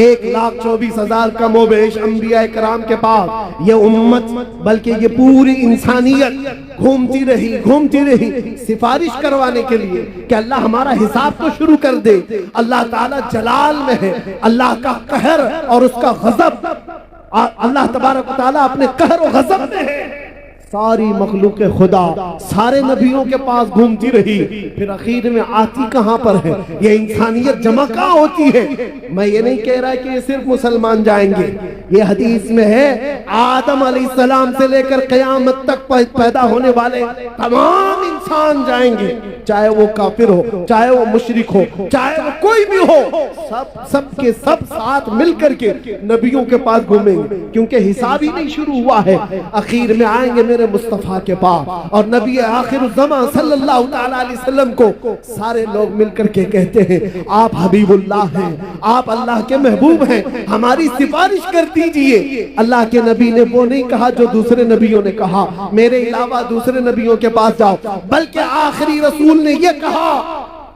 1,24,000 कमोबेश अंबिया इकराम के पास ये उम्मत, बल्कि ये पूरी इंसानियत घूमती रही सिफारिश करवाने के लिए कि अल्लाह हमारा हिसाब तो शुरू कर दे। अल्लाह ताला जलाल में है, अल्लाह का कहर और उसका गजब, अल्लाह तबारक व तआला अपने कहर और गजब में है। सारी मखलूक खुदा सारे नबियों के पास घूमती रही, फिर आखिर में आती कहां पर है, ये इंसानियत जमा कहां होती है। मैं ये नहीं कह रहा कि ये सिर्फ मुसलमान जाएंगे, ये हदीस में है आदम अलैहिस्सलाम से लेकर क़यामत तक पैदा होने वाले तमाम इंसान जाएंगे, चाहे वो काफिर हो, चाहे वो मुशरिक हो, चाहे वो कोई भी हो, सब के सब साथ मिलकर के नबियों के पास घूमेंगे, क्योंकि हिसाब ही नहीं शुरू हुआ है। आखिर में आएंगे मेरे मुस्तफा के पास, और नबी आखिर ज़मां सल्लल्लाहु ताला अलैहि वसल्लम को सारे लोग मिलकर के कहते हैं, आप हबीबुल्लाह हैं, आप अल्लाह के महबूब हैं, हमारी सिफारिश कर दीजिए। अल्लाह के नबी ने वो नहीं कहा जो दूसरे नबियों ने कहा, मेरे अलावा दूसरे नबियों के पास जाओ, बल्कि आखिरी रसूल ने ये कहा,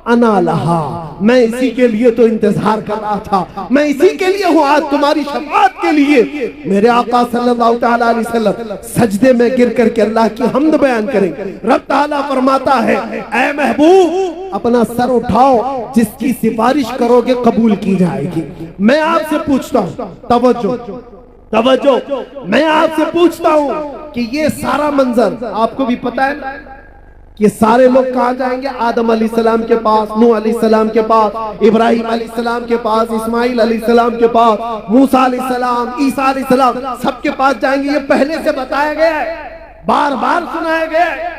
अना लहा, मैं इसी के लिए तो इंतजार कर रहा था, मैं इसी के लिए हूँ आज तुम्हारी शफाअत के लिए। मेरे आका सल्लल्लाहु ताला अलैहि वसल्लम सजदे में गिर करके अल्लाह की हम्द बयान करें। रब ताला फरमाता है, ऐ महबूब अपना सर उठाओ, जिसकी सिफारिश करोगे कबूल की जाएगी। मैं आपसे पूछता हूँ, तवज्जो, मैं आपसे पूछता हूँ कि ये सारा मंजर आपको भी पता है कि सारे लोग कहाँ जाएंगे? आदम अलैहिस्सलाम के पास, नूह अलैहिस्सलाम के पास, इब्राहिम अलैहिस्सलाम के पास, इस्माइल अलैहिस्सलाम के पास, मूसा अलैहिस्सलाम, ईसा अलैहिस्सलाम, सबके पास जाएंगे। ये पहले से बताया गया है, बार बार सुनाया गया है।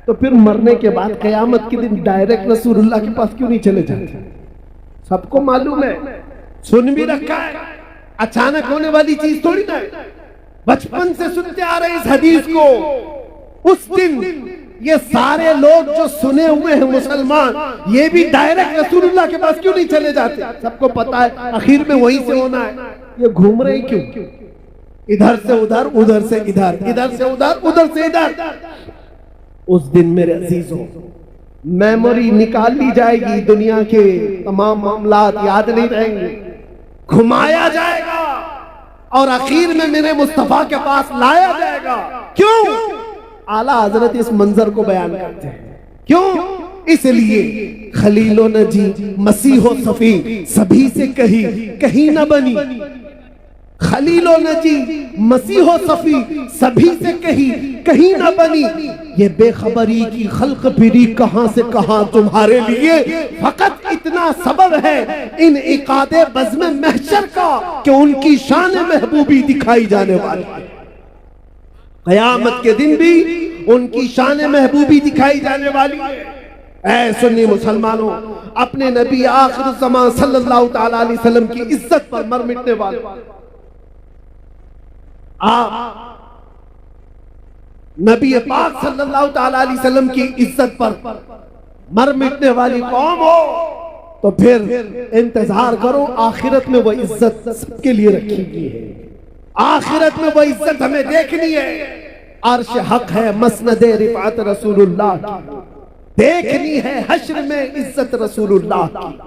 तो फिर मरने के बाद क़यामत के दिन डायरेक्ट रसूलुल्लाह के पास क्यों नहीं चले जाते? सबको मालूम है, सुन भी रखा है, अचानक होने वाली चीज थोड़ी ना है, बचपन से सुनते आ रहे इस हदीस को। उस दिन ये सारे लोग जो सुने हुए हैं मुसलमान, ये भी डायरेक्ट रसूलुल्लाह के पास क्यों नहीं चले जाते? सबको पता है आखिर में वहीं से होना है। ये घूम रहे क्यों? इधर से उधर, उधर से इधर, इधर से उधर, उधर से इधर। उस दिन मेरे अजीजों मेमोरी निकाल ली जाएगी, दुनिया के तमाम मामलात याद नहीं रहेंगे, घुमाया जाएगा और आखिर में मेरे मुस्तफा के पास लाया जाएगा। क्यों? आला हजरत इस मंजर को बयान करते हैं। क्यों? इसलिए खलीलो नजी मसीहो सफी सभी से कहीं न बनी। खलीलो नजी मसीहो सफी सभी से कहीं न बनी। ये बेखबरी की खल्क फिरी कहां से कहां तुम्हारे लिए। फकत इतना सबब है इन इकादे बज़्म महशर का कि उनकी शान महबूबी दिखाई जाने वाली है। क़यामत के दिन भी उनकी शान महबूबी दिखाई जाने वाली है। ऐ सुन्नी मुसलमानों, अपने नबी आखिर ज़मान सल्लल्लाहु तआला अलैहि वसल्लम की इज्जत पर मर मिटने वाले आप नबी पाक सल्लल्लाहु तआला अलैहि वसल्लम की इज्जत पर मर मिटने वाली कौम हो तो फिर इंतजार करो, आखिरत में वो इज्जत सबके लिए रखी गई है। आखिरत में वो इज्जत हमें देखनी है। अर्श हक है मसनद रिफात रसूलुल्लाह की, देखनी है हश्र में इज्जत रसूलुल्लाह की।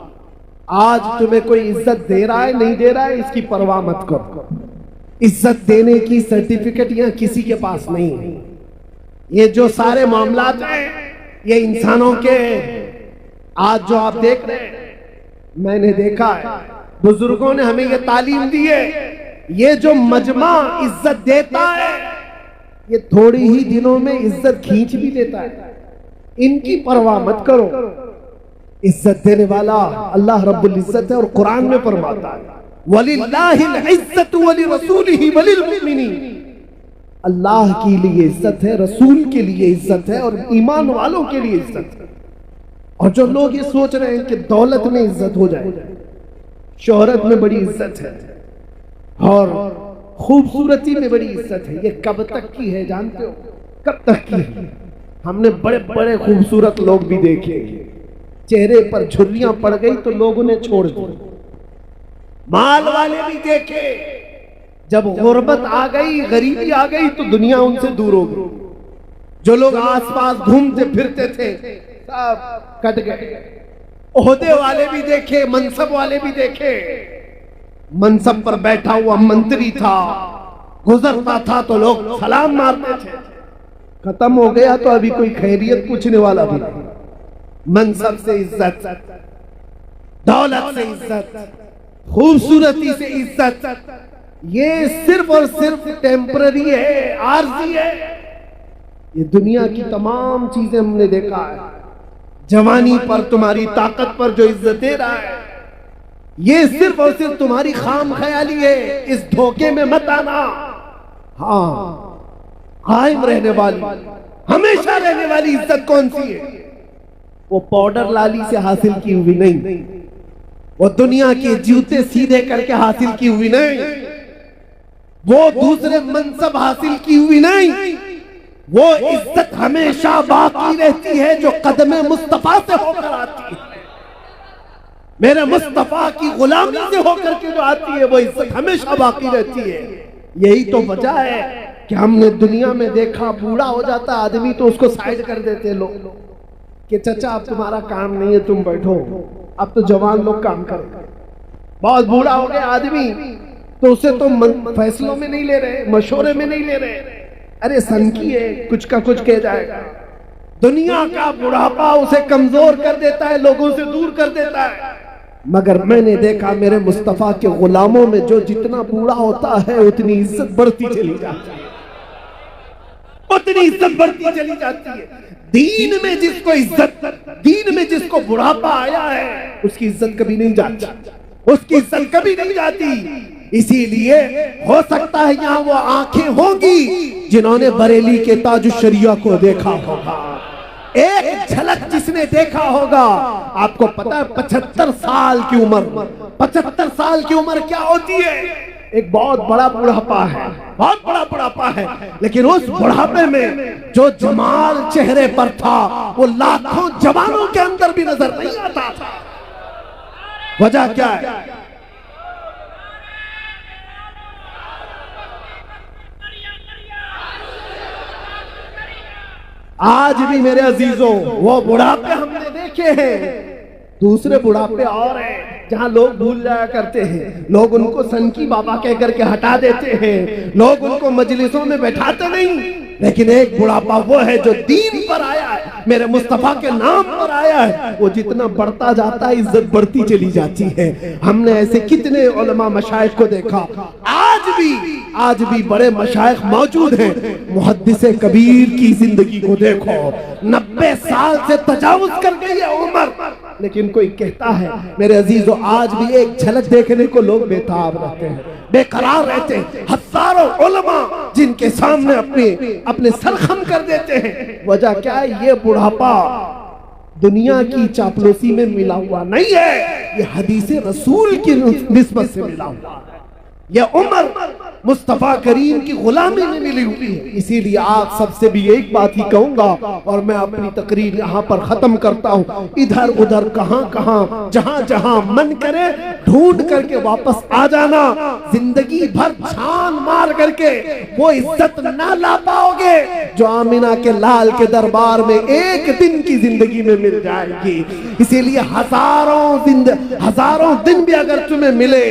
आज तुम्हें कोई इज्जत दे रहा है नहीं दे रहा है इसकी परवाह मत करो। इज्जत देने की सर्टिफिकेट यहां किसी के पास नहीं है। ये जो सारे मामलात हैं ये इंसानों के, आज जो आप देख रहे हैं, मैंने देखा है बुजुर्गों ने हमें ये तालीम दी है। ये जो मजमा इज्जत देता है ये थोड़ी ही दिनों में इज्जत खींच भी लेता है। इनकी परवाह मत करो। इज्जत देने वाला अल्लाह रब्बुल इज्जत है और कुरान में फरमाता है वलिल्लाहिल इज्जतु वलिरसूलिही वलिलमुमिनीन। अल्लाह के लिए इज्जत है, रसूल के लिए इज्जत है और ईमान वालों के लिए इज्जत है। और जो लोग ये सोच रहे हैं कि दौलत में इज्जत हो जाए, शोहरत में बड़ी इज्जत है और खूबसूरती में बड़ी इज्जत है, ये कब तक की है जानते हो? कब तक की है? हमने बड़े बड़े खूबसूरत लोग भी देखे, चेहरे पर झुर्रियां पड़ गई तो लोगों ने छोड़ दी। माल वाले भी देखे, जब गुर्बत आ गई, गरीबी आ गई तो दुनिया उनसे दूर हो गई। जो लोग आसपास घूमते फिरते थे सब कट गए। ओहदे वाले भी देखे, मनसब वाले भी देखे। मनसब पर बैठा हुआ मंत्री था, गुजरता था तो लोग सलाम मारते थे। खत्म हो गया तो अभी कोई खैरियत पूछने वाला भी नहीं। मनसब से इज्जत, दौलत से इज्जत, खूबसूरती से इज्जत, ये सिर्फ और सिर्फ टेम्पररी है, आर्जी है। ये दुनिया की तमाम चीजें हमने देखा है। जवानी पर, तुम्हारी ताकत पर जो इज्जत दे रहा है ये सिर्फ और सिर्फ तुम्हारी खाम ख्याली है। इस धोखे में मत आना। हाँ, कायम रहने वाली, हमेशा रहने वाली इज्जत कौन सी है? वो पाउडर लाली से हासिल की हुई नहीं, वो दुनिया के जूते सीधे करके हासिल की हुई नहीं, वो दूसरे मनसब हासिल की हुई नहीं। वो इज्जत हमेशा बाकी रहती है जो कदमे मुस्तफा से होकर आती है। मेरे मुस्तफा की गुलामी से होकर के जो आती है वो इज्जत हमेशा बाकी रहती है। यही तो वजह है कि हमने दुनिया में देखा, बूढ़ा हो जाता आदमी तो उसको साइड कर देते लोग कि चाचा अब तुम्हारा काम नहीं है, तुम बैठो, अब तो जवान लोग काम करें। बहुत बूढ़ा हो गया आदमी तो उसे तो फैसलों में नहीं ले रहे, मशवरे में नहीं ले रहे। अरे सनकी है, कुछ का कुछ कह जाएगा। दुनिया का बुढ़ापा उसे कमजोर कर देता है, लोगों से दूर कर देता है। मगर मैंने देखा मेरे मुस्तफा के गुलामों में जो जितना बूढ़ा होता है उतनी इज्जत बढ़ती चली जाती है, उतनी इज्जत बढ़ती चली जाती है। दीन में जिसको इज्जत, दीन में जिसको बुढ़ापा आया है उसकी इज्जत कभी नहीं जाती, उसकी इज्जत कभी नहीं जाती। इसीलिए हो सकता है यहाँ वो आंखें होंगी जिन्होंने बरेली के ताजुश्शरिया को देखा होगा। एक झलक जिसने देखा होगा, आपको पता है 75 साल की उम्र, 75 साल की उम्र क्या होती है? एक बहुत बड़ा बुढ़ापा है, बहुत बड़ा बुढ़ापा है। लेकिन उस बुढ़ापे में जो जमाल चेहरे पर था वो लाखों जवानों के अंदर भी नजर नहीं आता था। वजह क्या है? आज भी मेरे अजीजों वो बुढ़ापे हमने देखे हैं, दूसरे बुढ़ापे और हैं जहां लोग भूल जाया करते हैं। लोग उनको सनकी बाबा कह करके हटा देते हैं, लोग उनको मजलिसों में बैठाते नहीं। लेकिन एक बुढ़ापा वो है जो दीन पर आया है, मेरे मुस्तफा के नाम पर आया है। वो जितना बढ़ता जाता है इज्जत बढ़ती चली जाती है। हमने ऐसे कितने उलमा मशाइख को देखा, आज भी बड़े मशाइख मौजूद हैं। मुहद्दिस कबीर की जिंदगी को देखो, 90 साल से तजावुज कर गई है उम्र, लेकिन कोई कहता है मेरे अजीजों आज भी एक झलक देखने को लोग बेताब रहते हैं, बेकरार रहते हैं। हजारों उलमा जिनके सामने अपने सर खम कर देते हैं। वजह क्या है? ये बुढ़ापा दुनिया की चापलूसी में मिला हुआ नहीं है, ये हदीस रसूल की निस्बत से मिला हुआ है। यह उम्र मुस्तफा करीम की गुलामी में मिली हुई है। इसीलिए आप सबसे भी एक बात ही कहूंगा और मैं अपनी तकरीर यहाँ पर खत्म करता हूँ। इधर उधर कहाँ जहाँ जहाँ मन करे ढूंढ करके वापस आ जाना। जिंदगी भर छान मार करके वो इज्जत ना ला पाओगे जो आमिना के लाल के दरबार में एक दिन की जिंदगी में मिल जाएगी। इसीलिए हजारों दिन भी अगर तुम्हें मिले,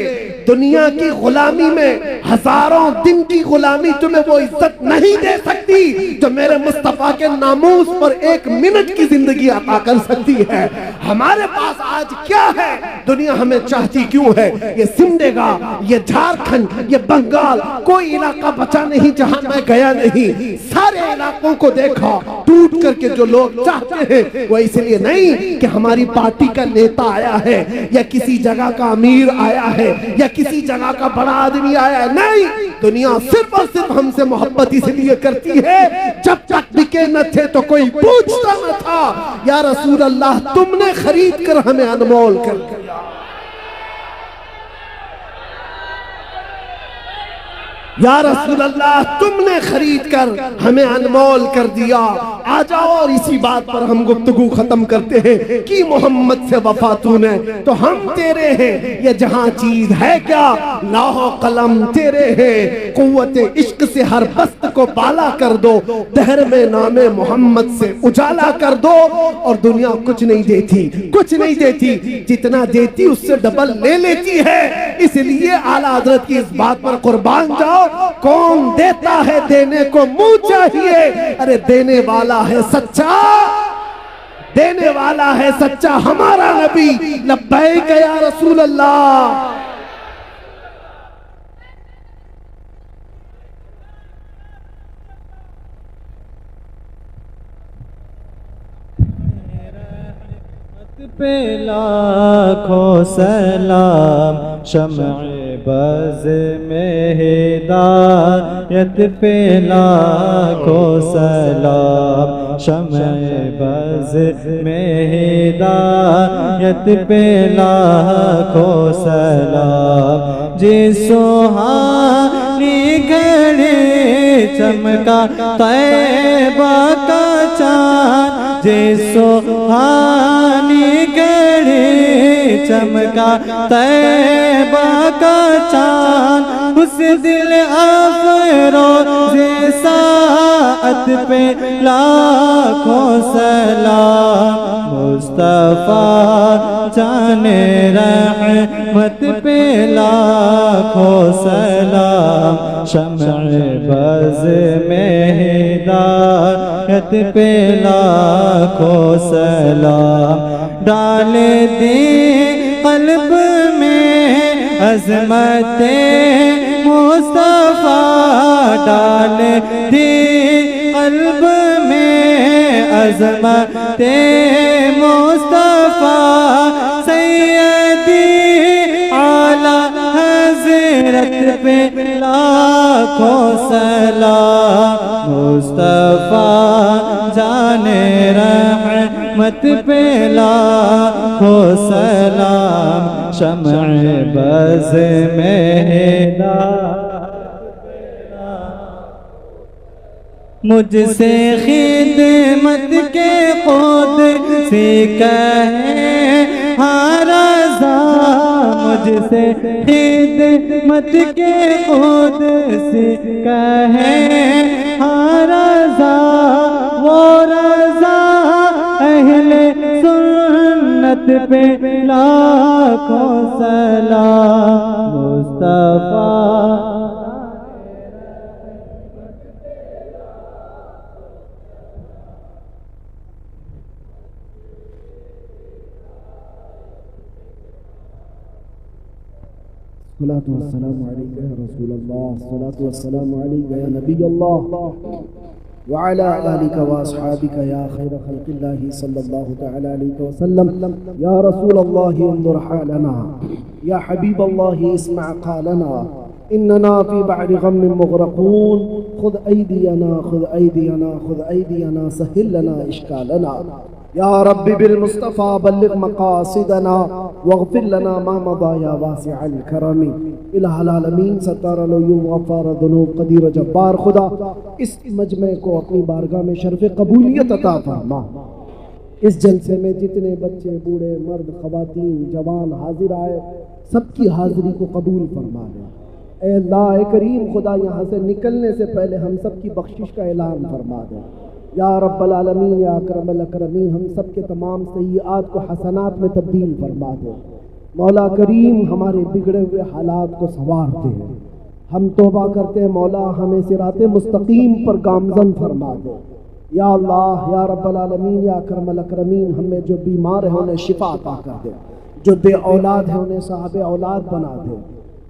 दुनिया की गुलामी में हजारों दिन की गुलामी तुम्हें वो इज्जत नहीं दे सकती जो मेरे मुस्तफा के नामूस पर एक मिनट की जिंदगी अता कर सकती है। हमारे पास आज क्या है? दुनिया हमें चाहती क्यों है? ये सिमडेगा, ये झारखंड, ये बंगाल, कोई इलाका बचा नहीं जहां मैं गया नहीं। सारे इलाकों को देखा, टूट करके जो लोग चाहते हैं वो इसलिए नहीं कि हमारी पार्टी का नेता आया है या किसी जगह का अमीर आया है या किसी जगह का बड़ा आदमी आया है। नहीं, दुनिया सिर्फ और सिर्फ हमसे मोहब्बत इसलिए करती है, जब तक बिके न थे तो कोई पूछता न था या रसूल अल्लाह तुमने खरीद कर हमें अनमोल कर दिया। या रसूल अल्लाह तुमने खरीद कर हमें अनमोल कर दिया। आ जाओ और इसी बात पर हम गुफ्तगू खत्म करते हैं कि मोहम्मद से वफा तूने तो हम तेरे हैं। ये जहां चीज है क्या लाहो कलम तेरे हैं। कुव्वते इश्क से हर बस्त को बाला कर दो, दहर में नामे मोहम्मद से उजाला कर दो। और दुनिया कुछ नहीं देती, जितना देती उससे डबल ले लेती है। इसलिए आला हजरत की इस बात पर कुर्बान जाओ। कौन देता है देने को मुंह चाहिए। अरे देने वाला है सच्चा हमारा नबी। लब्बैक या रसूल अल्लाह। पे लाखों सलाम, शम्अ बज़ में हिदायत पे लाखों सलाम, शम्अ बज़ में हिदायत पे लाखों सलाम। जिस सुहानी घड़ी चमका तैबा का चाँद, जिस सुहानी घड़ी चमका तैबा का चाँद, उस दिल अफरोज़े साअत पे लाखों सलाम। मुस्तफ़ा जाने रहमत पे लाखों सलाम, शम्अ बज़ में हिदायत पे लाखों सलाम। डाल दी क़ल्ब में अज़मते मुस्तफ़ा, डाल दी क़ल्ब में अज़मते मुस्तफ़ा। सैयदी आला हज़रत पे लाखों सलाम। मुस्तफ़ा जाने रहमत पे लाखों सलाम, शम्अ बज़ में हिदायत। मुझसे खिदमत के खुद से कहे हाँ रज़ा, मुझसे खिदमत के खुद से कहे हाँ रज़ा। वो रज़ा अहले सुन्नत पे लाखों सलाम। मुस्तफ़ा अस्सलातु वस्सलामु अलैका या रसूल अल्लाह, अस्सलातु वस्सलामु अलैका या नबी अल्लाह व अला आलिका व अस्हाबिका या खैर खल्क़िल्लाहि सल्लल्लाहु तआला अलैहि वसल्लम। या रसूल अल्लाह उन्ज़ुर हालना, या हबीब अल्लाह इस्मा क़ालना, इन्नना फ़ी बहरि ग़म्मिन मुग़रक़ून, खुद ऐदियना खुद ऐदियना खुद ऐदियना सहिल लना इश्कालना। या रब्बि बिल मुस्तफ़ा बल्लिग़ मक़ासिदना वग़फ़िर लना मा मदा या वासिअल करमी। इलाहुल आलमीन सत्तारुल उयूब गफ़्फ़ार ज़ुनूब क़दीर जब्बार खुदा, इस मजमे को अपनी बारगाह में शर्फ़ कबूलियत अता फरमा। इस जलसे में जितने बच्चे, बूढ़े, मर्द, ख़वातीन, जवान हाजिर आए, सबकी हाज़िरी को कबूल फरमा दे। ए अल्लाह ए करीम खुदा, यहाँ से निकलने से पहले हम सब की बख्शिश का ऐलान फरमा दे। या रब्बल आलमीन या अकरमल अकरमीन, हम सब के तमाम सय्यात को हसनात में तब्दील फरमा दे। मौला करीम हमारे बिगड़े हुए हालात को संवारते हैं। हम तौबा करते हैं मौला, हमें सिराते मुस्तकीम पर गामज़न फरमा दे। या अल्लाह या रब्बल आलमीन या अकरमल अकरमीन, हमें जो बीमार है उन्हें शिफा अता कर दे, जो बे औलाद है उन्हें साहब औलाद बना दे,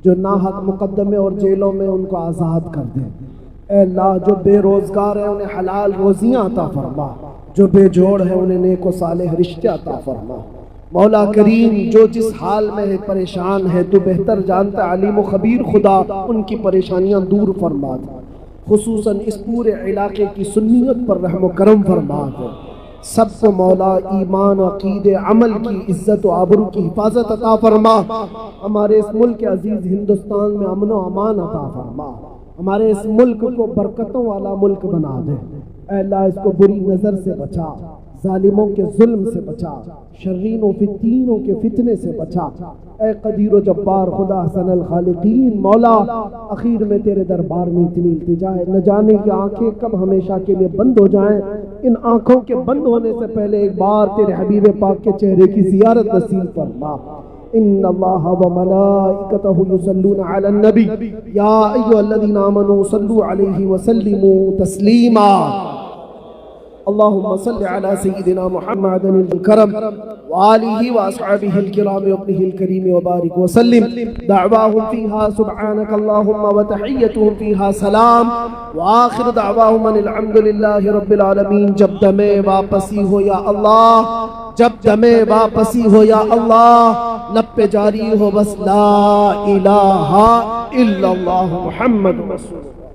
जो नाहक मुकद्दमे और जेलों में उनको आज़ाद कर दे। ऐ अल्लाह, जो बेरोज़गार है उन्हें हलाल रोज़ियाँ अता फरमा, जो बेजोड़ है उन्हें नेक व सालेह रिश्ते अता फरमा। मौला करीम जो जिस हाल में है, परेशान है, तो बेहतर जानता अलीम व खबीर खुदा, उनकी परेशानियाँ दूर फरमा दे। खुसूसन इस पूरे इलाके की सुन्नियत पर रहम व करम फरमा दे। सबको मौला ईमान, अकीदे, अमल की इज्जत व आबरू की हिफाजत अता फरमा। हमारे इस मुल्क अजीज़ हिंदुस्तान में अमन व अमान अता फरमा। हमारे इस मुल्क को बरकतों वाला मुल्क बना दे। ऐ अल्लाह, इसको बुरी नज़र से बचा, जालिमों के जुल्म से बचा, शर्रीन व फितीनों के फितने से बचा। ऐ कदीर व जब्बार खुदा हसनल खालिकीन, मौला आखिर में तेरे दरबार में इतनी इल्तिजा है, न जाने की आंखें कब हमेशा के लिए बंद हो जाएं। इन आंखों के बंद होने से पहले एक बार तेरे हबीब पाक के चेहरे की ज़ियारत नसीब फरमा। इन्नल्लाह व मलाइकतहु युसल्लूना अलन नबी या अय्युहल्लज़ीना आमनू सल्लू अलैहि व सल्लिमू तस्लीमा। अल्लाहुम्मा सल्लि अला सय्यिदिना मुहम्मदिल करम व आलिहि व अस्हाबिहिल किराम व इब्निहिल करीम व बारिक व सल्लिम। दअवाहुम फीहा सुब्हानक अल्लाहुम्मा व तहिय्यतुहुम फीहा सलाम व आखिर दअवाहुम अनिल हम्दुलिल्लाहि रब्बिल आलमीन। जब दमे वापसी हो या अल्लाह, जब दमे वापसी हो या अल्लाह, लब पे जारी हो बस ला इलाहा इल्लल्लाह मुहम्मद रसूलुल्लाह।